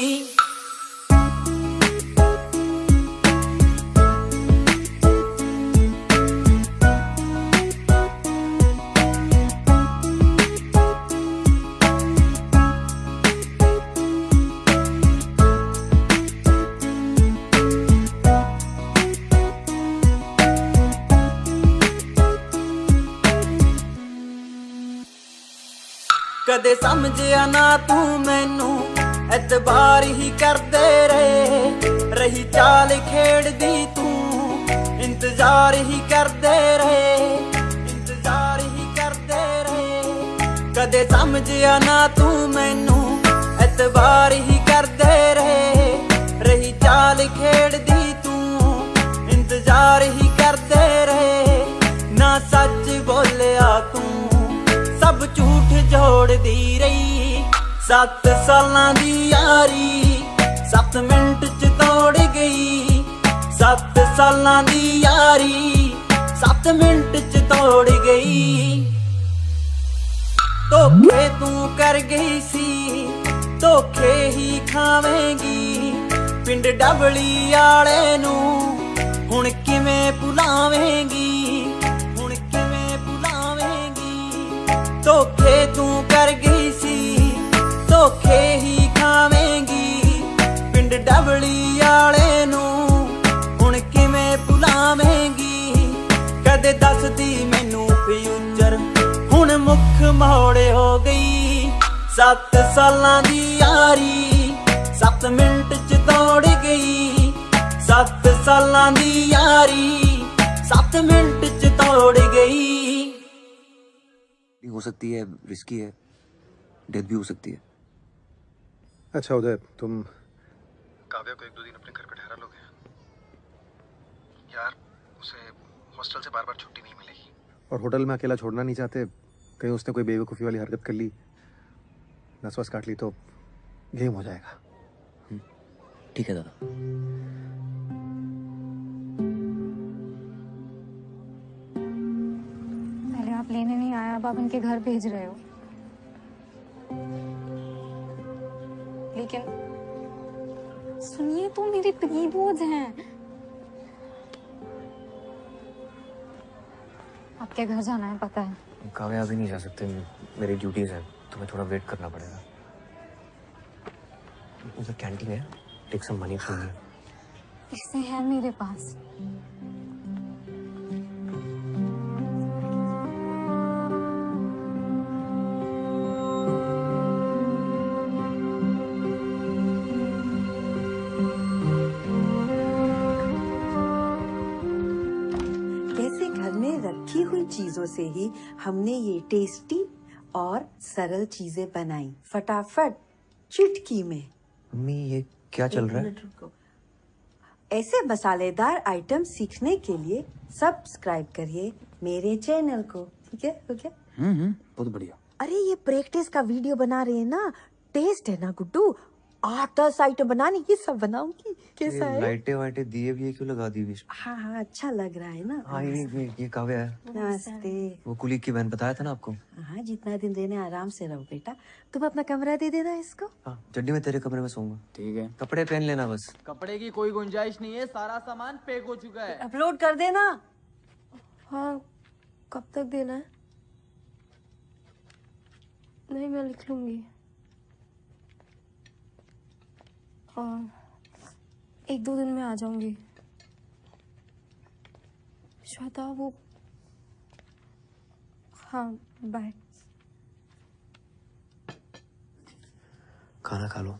ਕਦੇ ਸਮਝਿਆ ਨਾ ਤੂੰ ਮੈਨੂੰ ਇਤਬਾਰ ਹੀ ਕਰਦੇ ਰਹੀ ਚਾਲ ਖੇਡਦੀ ਤੂੰ ਇੰਤਜ਼ਾਰ ਹੀ ਕਰਦੇ ਰਹੇ ਕਦੇ ਸਮਝਿਆ ਨਾ ਤੂੰ ਮੈਨੂੰ ਇਤਬਾਰ ਹੀ ਕਰਦੇ ਰਹੀ ਚਾਲ ਖੇਡਦੀ ਤੂੰ ਇੰਤਜ਼ਾਰ ਹੀ ਕਰਦੇ ਰਹੇ ਨਾ ਸੱਚ ਬੋਲਿਆ ਤੂੰ ਸਭ ਝੂਠ ਜੋੜਦੀ ਰਹੀ 7 ਸਾਲਾਂ ਦੀ ਯਾਰੀ 7 ਮਿੰਟ ਚ ਤੋੜ ਗਈ 7 ਸਾਲਾਂ ਦੀ ਯਾਰੀ 7 ਮਿੰਟ ਚ ਤੋੜ ਗਈ ਧੋਖੇ ਤੂੰ ਕਰ ਗਈ ਸੀ ਧੋਖੇ ਹੀ ਖਾਵੇਂਗੀ ਪਿੰਡ ਡਬਲੀ ਵਾਲੇ ਨੂੰ ਹੁਣ ਕਿਵੇਂ ਭੁਲਾਵੇਂਗੀ ਧੋਖੇ ਤੂੰ ਕਰ ਗਈ ਸੀ ਧੋਖੇ ਹੀ ਖਾਵੇਂਗੀ ਪਿੰਡ ਡਬਲੀ ਵਾਲੇ ਨੂੰ ਹੁਣ ਕਿਵੇਂ ਭੁਲਾਵੇਂਗੀ ਕਦੇ ਦੱਸਦੀ ਮੈਨੂੰ ਫਿਊਚਰ ਹੁਣ ਮੁੱਖ ਮੋੜ ਹੋ ਗਈ 7 ਸਾਲਾਂ ਦੀ ਯਾਰੀ 7 ਮਿੰਟ ਚ ਤੋੜ ਗਈ 7 ਸਾਲਾਂ ਦੀ ਯਾਰੀ 7 ਮਿੰਟ ਚ ਤੋੜ गई। हो सकती है, रिस्की है, डेथ भी हो सकती है। अच्छा उदय, तुम काव्या को 1-2 दिन अपने घर पे ठहरा लोगे? यार उसे हॉस्टल से बार-बार छुट्टी नहीं मिलेगी और होटल में अकेला छोड़ना नहीं चाहते, कहीं उसने कोई बेवकूफ़ी वाली हरकत कर ली, नस वस काट ली तो गेम हो जाएगा। ठीक है दादा। पहले आप लेने नहीं आए, अब आप उनके घर भेज रहे हो। लेकिन सुनिए, तो मेरी प्री-बोर्ड्स हैं। आपके घर जाना है, पता है। काव्या अभी नहीं जा सकते, मेरी ड्यूटीज है, तुम्हें थोड़ा वेट करना पड़ेगा। उधर कैंटीन है, take some money from here. इससे है मेरे पास। कैसे घर में रखी हुई चीजों से ही हमने ये टेस्टी और सरल चीजें बनाई, फटाफट चुटकी में। मम्मी ये क्या चल रहा है? एक मिनट रुको। ऐसे मसालेदार आइटम सीखने के लिए सब्सक्राइब करिए मेरे चैनल को, ठीक है? हो गया? बहुत बढ़िया। अरे ये प्रैक्टिस का वीडियो बना रहे हैं ना, टेस्ट है ना गुड्डू, 8-10 आइटम बनाने, ये सब बनाऊंगी। कैसा है? लाइटें वाइटें दिए भी है, क्यों लगा दी बीच में? हाँ हाँ, अच्छा लग रहा है ना। हाँ ये काव्या है। नमस्ते। वो कुलीग की बहन, बताया था ना आपको। हाँ, जितना दिन रहने आराम से रहो बेटा। तुम अपना कमरा दे देना इसको। हाँ, जड्डी में तेरे कमरे में सोऊंगा। ठीक है। कपड़े पहन लेना बस। कपड़े की कोई गुंजाइश नहीं है, सारा सामान पैक हो चुका है। अपलोड कर देना। हाँ, कब तक देना है? नहीं, मैं लिख लूंगी। और 1-2 दिन में आ जाऊंगी। श्वेता वो, हाँ बाय। खाना खा लो।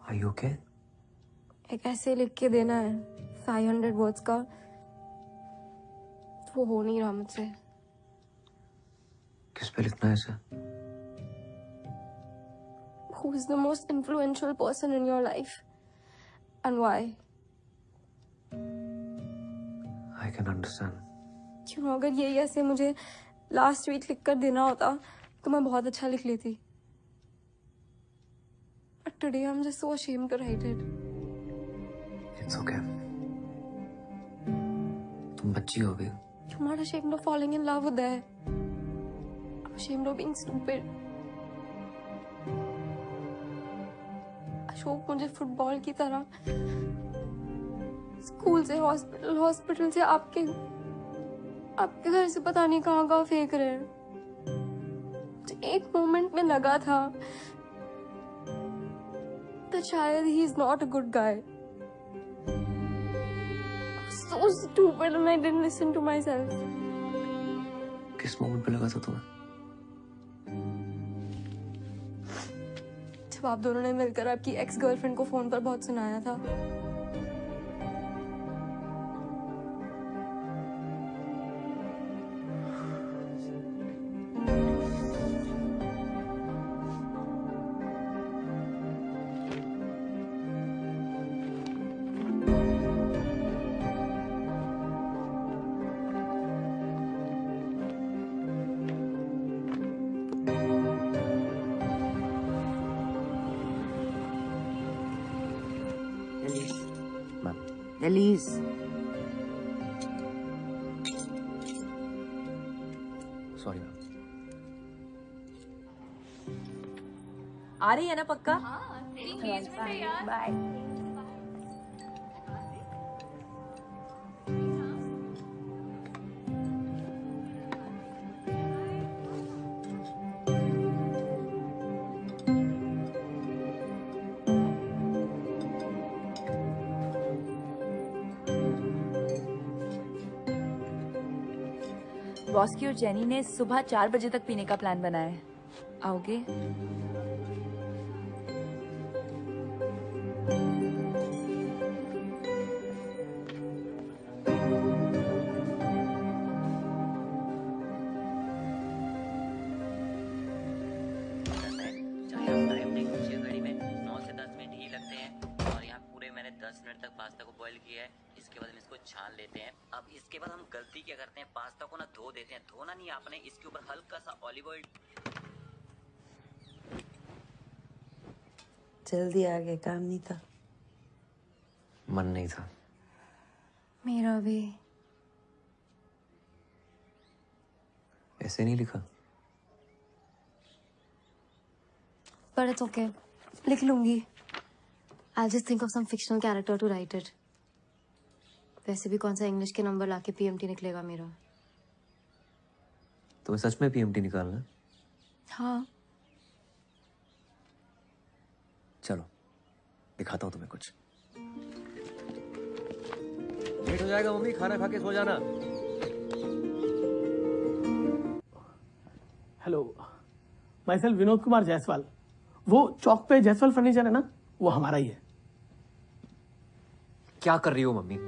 Are you okay? एक ऐसे लिख के देना है 500 वर्ड्स का, वो हो नहीं रहा मुझसे। किस पे लिखना है इसे? Who is the most influential person in your life and why? I can understand. क्यों, अगर यही ऐसे मुझे लास्ट वीक लिख कर देना होता तो मैं बहुत अच्छा लिख लेती। But today I'm just so ashamed to write it. It's okay. तुम बच्ची हो अभी। I'm not ashamed of falling in love with her. I'm ashamed of being stupid. Ashok मुझे फुटबॉल की तरह स्कूल से हॉस्पिटल, हॉस्पिटल से आपके घर से पता नहीं कहाँ फेंक रहे हैं। मुझे एक मोमेंट में लगा था तो शायद he is not a good guy. I was so stupid and I didn't listen to myself. किस मोमेंट पे लगा था तुम्हें? जब आप दोनों ने मिलकर आपकी एक्स गर्लफ्रेंड को फोन पर बहुत सुनाया था। Elise. Sorry. आ रही है ना पक्का? बाय। बॉस्की और जेनी ने सुबह 4 बजे तक पीने का प्लान बनाया है। आओगे? छान लेते हैं। अब इसके बाद हम गलती क्या करते हैं, पास्ता को ना धो देते हैं। धोना नहीं आपने, इसके ऊपर हल्का सा ऑलिव ऑयल। जल्दी आ गए, काम नहीं था। मन नहीं था। मेरा भी। ऐसे नहीं लिखा। But it's okay. लिख लूंगी। I'll just think of some fictional character to write it. वैसे भी कौन सा इंग्लिश के नंबर लाके पीएमटी निकलेगा मेरा। तुम्हें सच में पीएमटी निकालना है? हाँ। चलो दिखाता हूँ तुम्हें कुछ। लेट हो जाएगा मम्मी, खाना खा के सो जाना। Hello, my self Vinod Kumar Jaiswal. वो चौक पे जायसवाल फर्नीचर है ना, वो हमारा ही है। क्या कर रही हो मम्मी?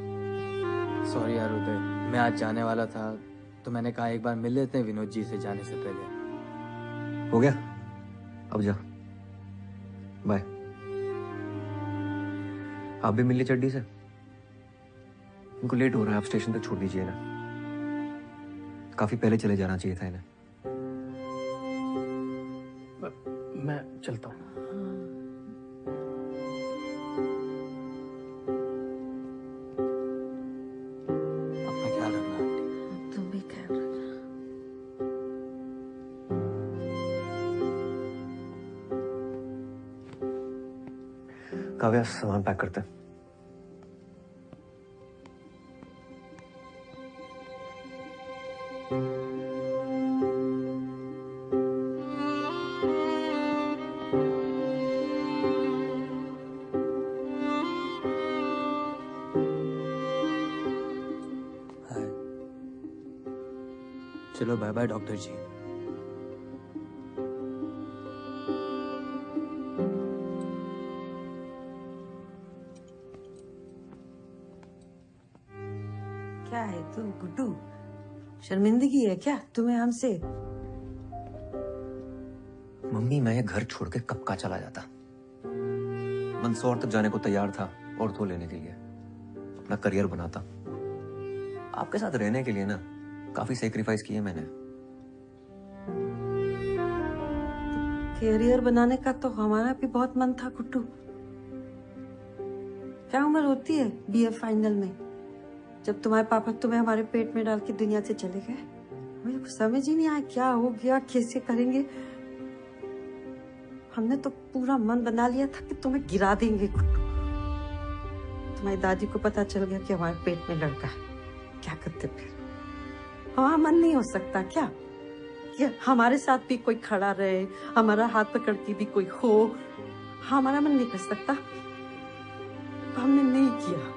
सॉरी यार उदय, मैं आज जाने वाला था तो मैंने कहा एक बार मिल लेते हैं विनोद जी से जाने से पहले। हो गया, अब जा, बाय। आप भी मिल ली चड्डी से? इनको लेट हो रहा है, आप स्टेशन तक छोड़ दीजिए ना। काफी पहले चले जाना चाहिए था इन्हें। मैं चलता हूँ। काव्या, सामान पैक करते हैं। चलो बाय बाय डॉक्टर जी। है तू गुड्डू? शर्मिंदगी है क्या तुम्हें हमसे? मम्मी मैं ये घर छोड़ के कब का चला जाता। मंदसौर तक जाने को तैयार था ऑर्थो लेने के लिए, अपना करियर बनाता। आपके साथ रहने के लिए ना काफी सेक्रीफाइस किए मैंने। करियर बनाने का तो हमारा भी बहुत मन था गुड्डू। क्या उम्र होती है बीए फाइनल में जब तुम्हारे पापा तुम्हें हमारे पेट में डाल के दुनिया से चले गए? मुझे कुछ समझ ही नहीं आया क्या हो गया, कैसे करेंगे। हमने तो पूरा मन बना लिया था कि तुम्हें गिरा देंगे गुड्डू। तुम्हारी दादी को पता चल गया कि हमारे पेट में लड़का है, क्या करते फिर? हमारा मन नहीं हो सकता क्या कि हमारे साथ भी कोई खड़ा रहे, हमारा हाथ पकड़ के भी कोई हो? हमारा मन नहीं कर सकता। हमने नहीं किया।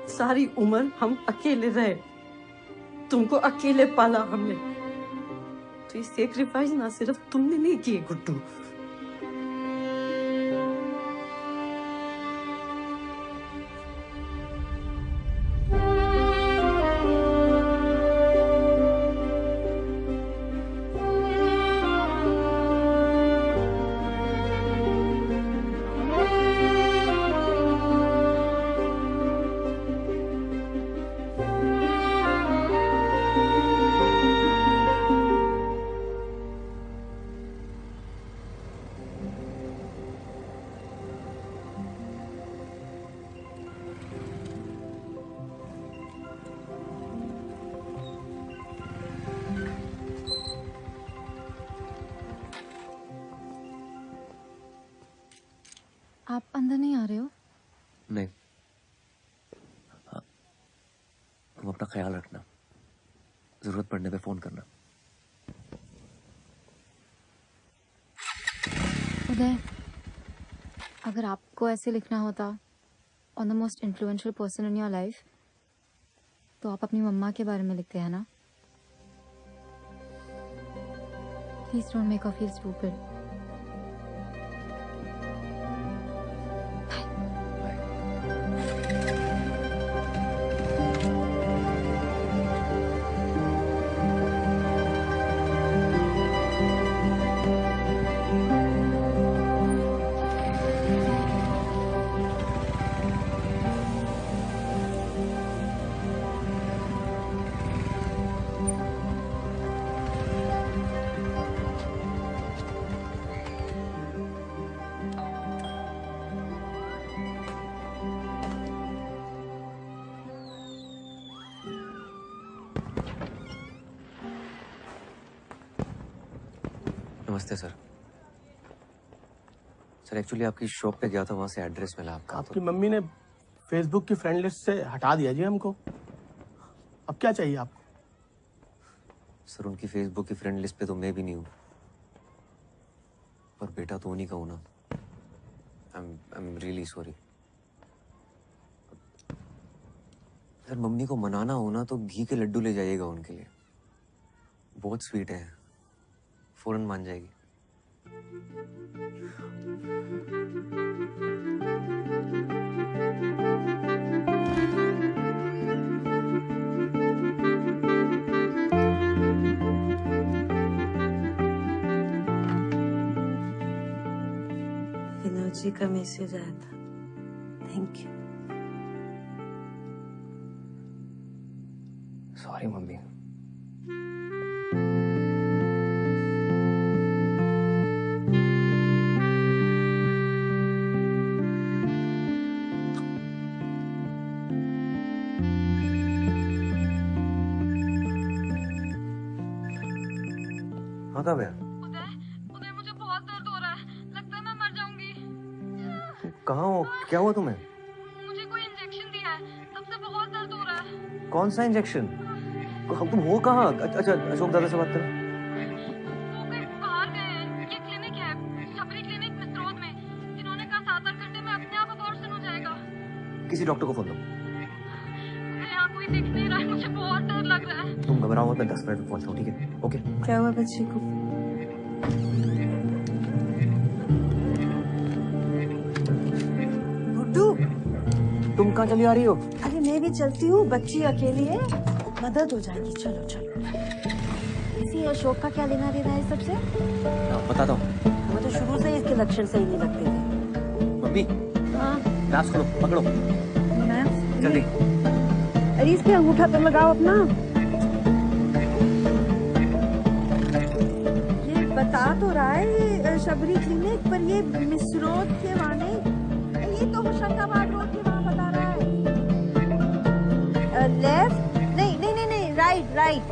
सारी उम्र हम अकेले रहे, तुमको अकेले पाला हमने। तो ये सेक्रीफाइस ना सिर्फ तुमने नहीं किए गुड्डू। आप अंदर नहीं आ रहे हो? नहीं। हाँ, तुम अपना ख्याल रखना, जरूरत पड़ने पे फोन करना। उदय, अगर आपको ऐसे लिखना होता on the most influential person in your life, तो आप अपनी मम्मा के बारे में लिखते हैं ना? Please don't make her feel stupid. नमस्ते सर। सर एक्चुअली आपकी शॉप पे गया था, वहां से एड्रेस मिला आपका। आपकी मम्मी ने फेसबुक की फ्रेंड लिस्ट से हटा दिया जी हमको। अब क्या चाहिए आपको? सर उनकी फेसबुक की फ्रेंड लिस्ट पे तो मैं भी नहीं हूँ, पर बेटा तो उन्हीं का हूँ ना। I am really sorry. Sir mummy को मनाना हो ना तो घी के लड्डू ले जाइएगा उनके लिए, बहुत स्वीट है, फौरन मान जाएगी। एनर्जी का मैसेज आया था, थैंक यू। Sorry mummy. हाँ कब है? उदय मुझे बहुत दर्द हो रहा है, लगता है मैं मर जाऊंगी। कहाँ हो? क्या हुआ तुम्हें? मुझे कोई इंजेक्शन दिया है, तब से बहुत दर्द हो रहा है। कौन सा इंजेक्शन? तुम हो कहाँ? अच्छा अशोक दादा से बात करो। वो कहीं बाहर गए हैं। ये क्लिनिक है, छपरी क्लिनिक मिसरोद में। इन्होंने कहा 7-8 घंटे में अपने आप अबॉर्शन हो जाएगा। किसी डॉक्टर को फोन दो। यहाँ कोई दिख नहीं रहा है, मुझे बहुत डर लग रहा है। तुम घबराओ मत, मैं 10 मिनट में पहुंचता हूँ, ठीक है? ओके। क्या हुआ बच्चे को? गुड्डू, तुम कहाँ चली आ रही हो? अरे मैं मैं भी चलती हूँ, बच्ची अकेली है, मदद हो जाएगी। चलो चलो। इसी अशोक का क्या लेना देना है सबसे? बताता हूँ। मुझे शुरू से इसके लक्षण सही नहीं लगते थे। मम्मी हाँ ग्लास खोलो, पकड़ो मैम जल्दी। अरे इस पे अंगूठा तो लगाओ अपना। ये बता तो रहा है ये शबरी क्लिनिक, पर ये मिसरोद के वहाँ नहीं, ये तो होशंगाबाद रोड के वहाँ बता रहा है। लेफ्ट नहीं नहीं नहीं नहीं, राइट राइट।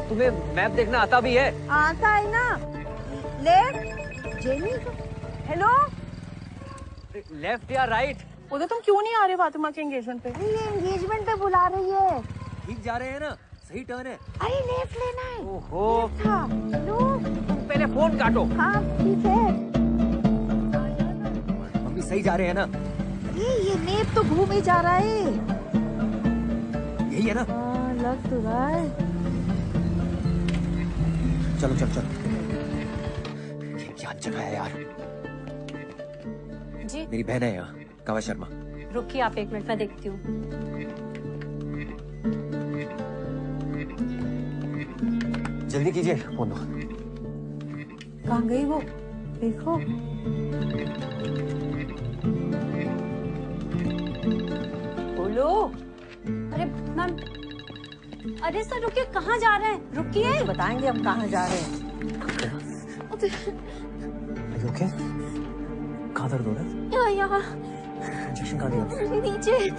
तुम्हें मैप देखना आता भी है? आता है ना। Left jenny. हेलो लेफ्ट या राइट? उधर तुम क्यों नहीं आ रहे फातिमा के एंगेजमेंट पे? ये एंगेजमेंट पे बुला रही है। ठीक जा रहे हैं ना? सही टर्न है। अरे लेफ्ट लेना है। ओहो लो तुम पहले फोन काटो। हाँ ठीक है। मम्मी सही जा रहे हैं ना? ये नेप तो घूम ही जा रहा है। यही है ना? हाँ लग तो रहा है। चलो चलो चलो। ये क्या जगह है यार? जी मेरी बहन है यहाँ, काव्या शर्मा। रुकिए आप 1 मिनट, मैं देखती हूँ। जल्दी कीजिए, फोन दो। कहाँ गई वो? देखो। बोलो। अरे मैम, अरे सर रुकिए, कहाँ जा रहे हैं? रुकिए। तो बताएंगे हम कहाँ जा रहे हैं। ओके? कहाँ दर्द हो रहा है? यहाँ इंजेक्शन कहाँ दिया? नीचे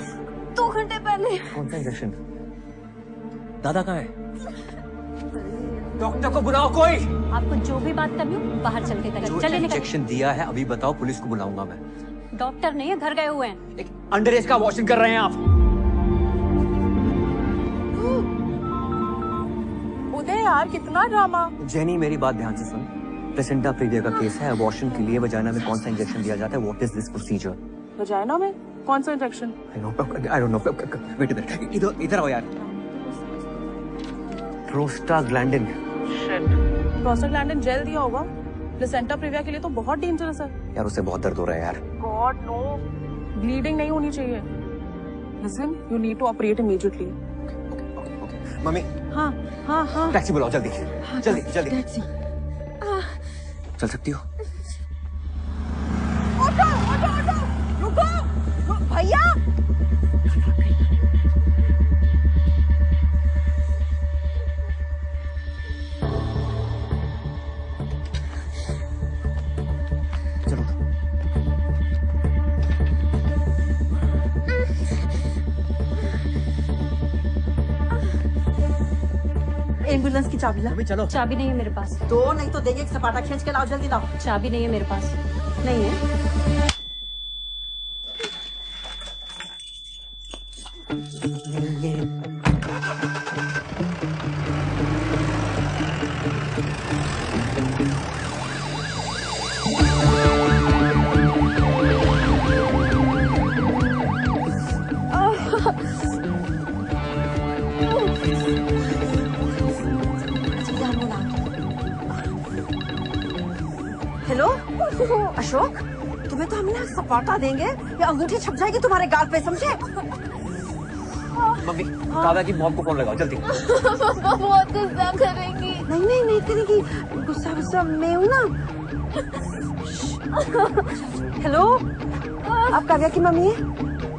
2 घंटे पहले। कौन सा इंजेक्शन? दादा कहाँ है? डॉक्टर को बुलाओ कोई। आपको जो भी बात करनी हो बाहर चल के करें। जो चलिए निकल। इंजेक्शन दिया है अभी बताओ, पुलिस को बुलाऊंगा मैं। डॉक्टर नहीं है, घर गए हुए हैं। एक अंडर एज का वॉशिंग कर रहे हैं आप। उदय यार कितना ड्रामा। जेनी मेरी बात ध्यान से सुन। प्लेसेंटा प्रीविया का केस है। अबॉर्शन के लिए वजाइना में कौन सा इंजेक्शन दिया जाता है? What is this procedure? Vagina में कौन सा injection? I don't know. Wait a minute, इधर आओ यार। प्रोस्टाग्लैंडिन। प्रोस्टाग्लैंडिन जेल दिया होगा। प्लेसेंटा प्रीविया के लिए तो बहुत डेंजरस है यार, उससे बहुत दर्द हो रहा है यार। गॉड नो, ब्लीडिंग नहीं होनी चाहिए। Listen, you need to operate immediately. Mummy हाँ हाँ हाँ टैक्सी बुलाओ जल्दी। हाँ, जल्दी जल्दी। टैक्सी। चल सकती हो? ऑटो ऑटो ऑटो, रुको भैया। एम्बुलेंस की चाबी ला। अभी चलो। चाबी नहीं है मेरे पास। तो नहीं तो देंगे, एक सपाटा खींच के लाओ, जल्दी लाओ। चाबी नहीं है मेरे पास। नहीं है। हेलो अशोक, तुम्हें तो हम ना सपाटा देंगे, ये अंगूठी छप जाएगी तुम्हारे गाल पे, समझे? मम्मी काव्या की मॉम को फोन लगाओ जल्दी। बहुत गुस्सा करेंगी। नहीं नहीं नहीं करेगी, गुस्सा गुस्सा मैं हूँ ना। हेलो, आप काव्या की मम्मी है?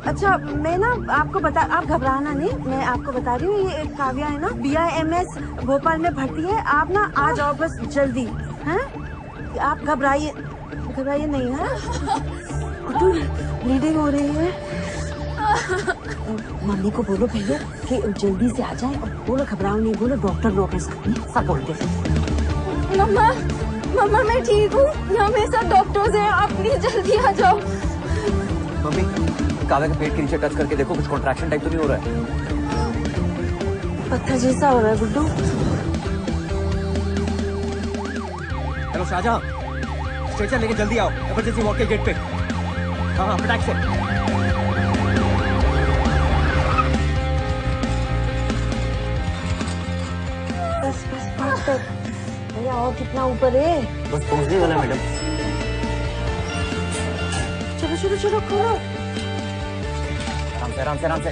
अच्छा मैं ना आपको बता, आप घबराना नहीं, मैं आपको बता रही हूँ, ये काव्या है ना BIMS भोपाल में भर्ती है, आप ना आ जाओ बस जल्दी। हैं? आप घबराइए नहीं है। ब्लीडिंग हो रही है। मम्मी को बोलो पहले कि जल्दी से आ जाए, और बोलो घबराओ नहीं, बोलो डॉक्टर लोग के साथ में सब बोलते हैं। मम्मा मम्मा मैं ठीक हूँ, यहाँ मेरे साथ डॉक्टर्स हैं, आप प्लीज जल्दी आ जाओ। मम्मी काव्या के पेट के नीचे टच करके देखो, कुछ कॉन्ट्रैक्शन टाइप तो नहीं हो रहा है? पत्थर जैसा हो रहा है गुड्डू। हेलो शाहजहां, स्ट्रेचर लेके जल्दी आओ, इमरजेंसी वार्ड के गेट पे। हाँ हाँ फटाक से। बस बस बस बस। भैया और कितना ऊपर है? बस पहुंचने वाला मैडम। चलो चलो चलो खोलो। आराम से आराम से आराम से।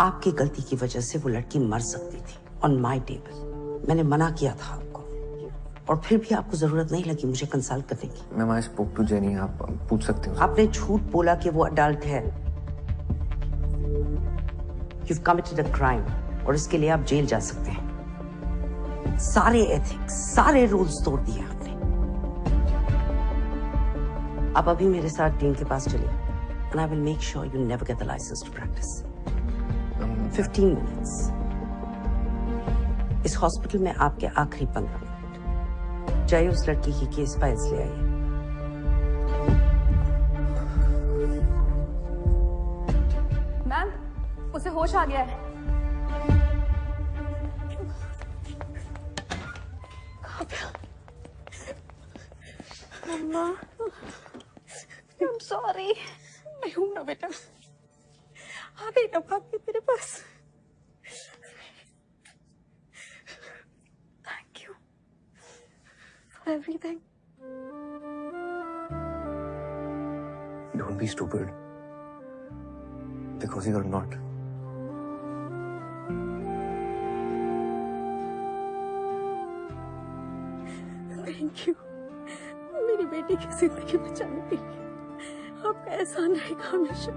आपकी गलती की वजह से वो लड़की मर सकती थी ऑन माई टेबल। मैंने मना किया था आपको, और फिर भी आपको जरूरत नहीं लगी मुझे कंसल्ट करने की। Ma'am I spoke to Jenny, आप पूछ सकते हो। आपने झूठ बोला कि वो अडल्ट है। You've committed a crime, और इसके लिए आप जेल जा सकते हैं। सारे एथिक्स, सारे रूल्स तोड़ दिए आपने। आप अभी मेरे साथ डीन के पास चलिए, and I will make sure you never get the license to practice. 15 minutes. इस हॉस्पिटल में आपके आखिरी 15 मिनट। जाइए उस लड़की की केस फाइल्स ले आइए। मैम, उसे होश आ गया है। मम्मा, I'm sorry. मैं हूं ना बेटा, आ गई ना भाग के तेरे पास। Thank you for everything. Don't be stupid. Because you're not. Thank you. मेरी बेटी की जिंदगी बचाने के लिए आपका एहसान रहेगा हमेशा।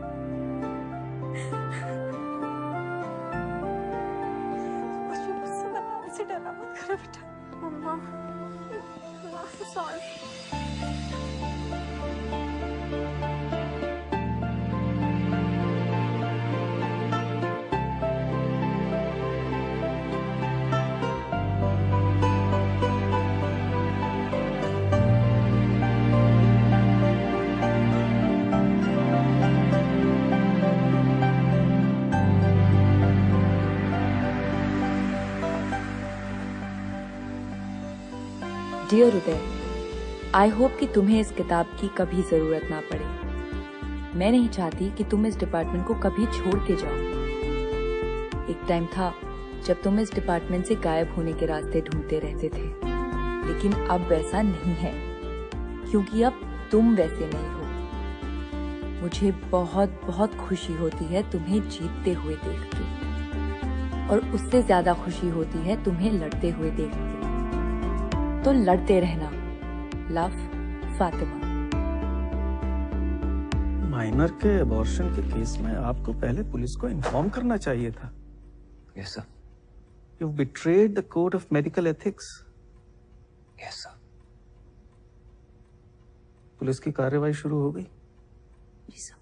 मुझे मुझसे बताने से डरा मत करो बेटा। Mumma, I'm sorry. Dear Uday, I hope कि तुम्हें इस किताब की कभी जरूरत ना पड़े। मैं नहीं चाहती कि तुम इस डिपार्टमेंट को कभी छोड़ के जाओ। एक टाइम था जब तुम इस डिपार्टमेंट से गायब होने के रास्ते ढूंढते रहते थे, लेकिन अब वैसा नहीं है, क्योंकि अब तुम वैसे नहीं हो। मुझे बहुत बहुत खुशी होती है तुम्हें जीतते हुए देख के, और उससे ज्यादा खुशी होती है तुम्हें लड़ते हुए देख के। तो लड़ते रहना। लव, फातिमा। माइनर के अबॉर्शन के केस में आपको पहले पुलिस को इन्फॉर्म करना चाहिए था। Yes sir. You've betrayed the code of medical ethics. Yes sir. Police की कार्रवाई शुरू हो गई? जी सर।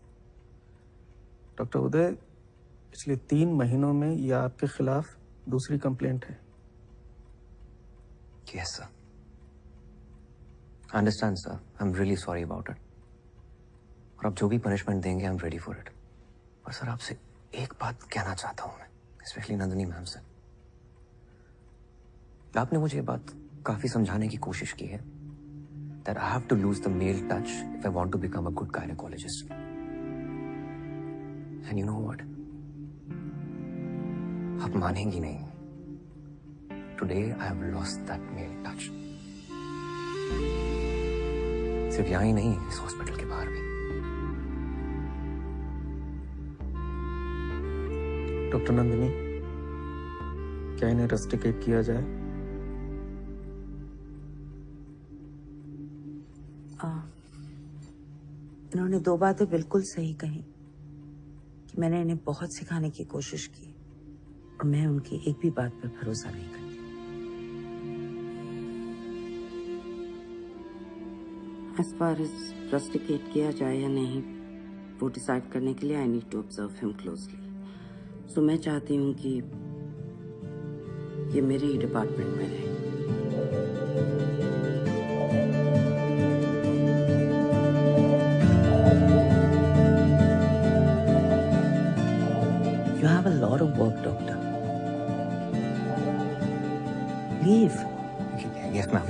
डॉक्टर उदय, पिछले 3 महीनों में यह आपके खिलाफ दूसरी कंप्लेंट है। Yes sir. I understand sir, I am really sorry about it. और आप जो भी पनिशमेंट देंगे I am ready for it. पर सर आपसे एक बात कहना चाहता हूं मैं, स्पेशली नंदिनी मैम से। आपने मुझे ये बात काफी समझाने की कोशिश की है that I have to lose the male touch if I want to become a good gynecologist. And you know what? आप मानेंगी नहीं। Today I have lost that male touch. सिर्फ यहाँ ही नहीं, इस हॉस्पिटल के बाहर भी। डॉक्टर नंदिनी, क्या इन्हें रस्टिकेट किया जाए? इन्होंने 2 बातें बिल्कुल सही कही कि मैंने इन्हें बहुत सिखाने की कोशिश की, और मैं उनकी एक भी बात पर भरोसा नहीं करती। As far as रस्टिकेट किया जाए या नहीं, वो डिसाइड करने के लिए I need to observe him closely. So मैं चाहती हूँ कि ये मेरे ही डिपार्टमेंट में रहे। You have a lot of work, doctor. Leave. Yes, ma'am.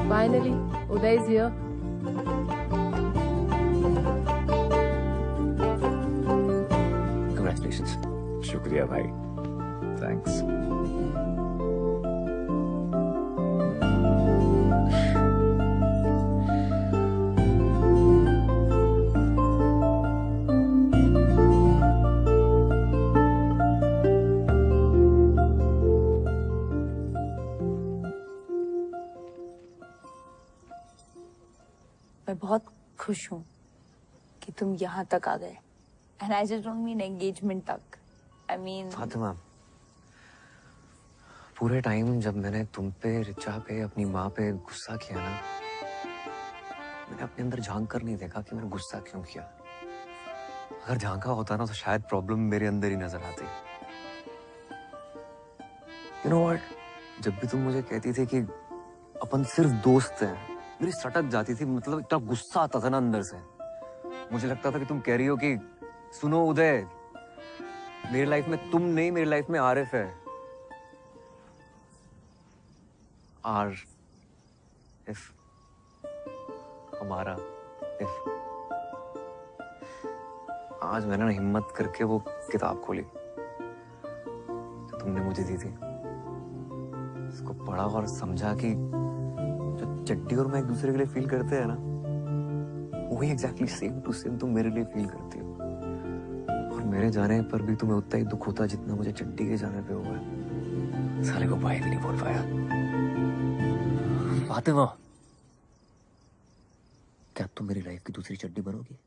Finally, Uday is here. शुक्रिया भाई, थैंक्स। मैं बहुत खुश हूँ कि तुम यहाँ तक आ गए। And I just don't mean engagement तक, आई मीन फातिमा, पूरे टाइम जब मैंने तुम पे, रिचा पे, अपनी माँ पे गुस्सा किया ना, मैंने अपने अंदर झांक कर नहीं देखा कि मैंने गुस्सा क्यों किया। अगर झांका होता ना तो शायद प्रॉब्लम मेरे अंदर ही नजर आती। यू नो व्हाट, जब भी तुम मुझे कहती थी कि अपन सिर्फ दोस्त हैं, मेरी सटक जाती थी, मतलब इतना गुस्सा आता था ना अंदर से। मुझे लगता था कि तुम कह रही हो कि सुनो उदय, मेरी लाइफ में तुम नहीं, मेरी लाइफ में आरिफ है। आर इफ, हमारा इफ। आज मैंने ना हिम्मत करके वो किताब खोली जो तुमने मुझे दी थी, उसको पढ़ा और समझा कि जो चट्टी और मैं एक दूसरे के लिए फील करते हैं ना, वही एग्जैक्टली सेम टू सेम तुम मेरे लिए फील करती हो। और मेरे जाने पर भी तुम्हें उतना ही दुख होता जितना मुझे चट्टी के जाने पे हुआ है। साले को भाई भी नहीं बोल पाया। फातिमा, क्या तुम मेरी लाइफ की दूसरी चड्डी बनोगी?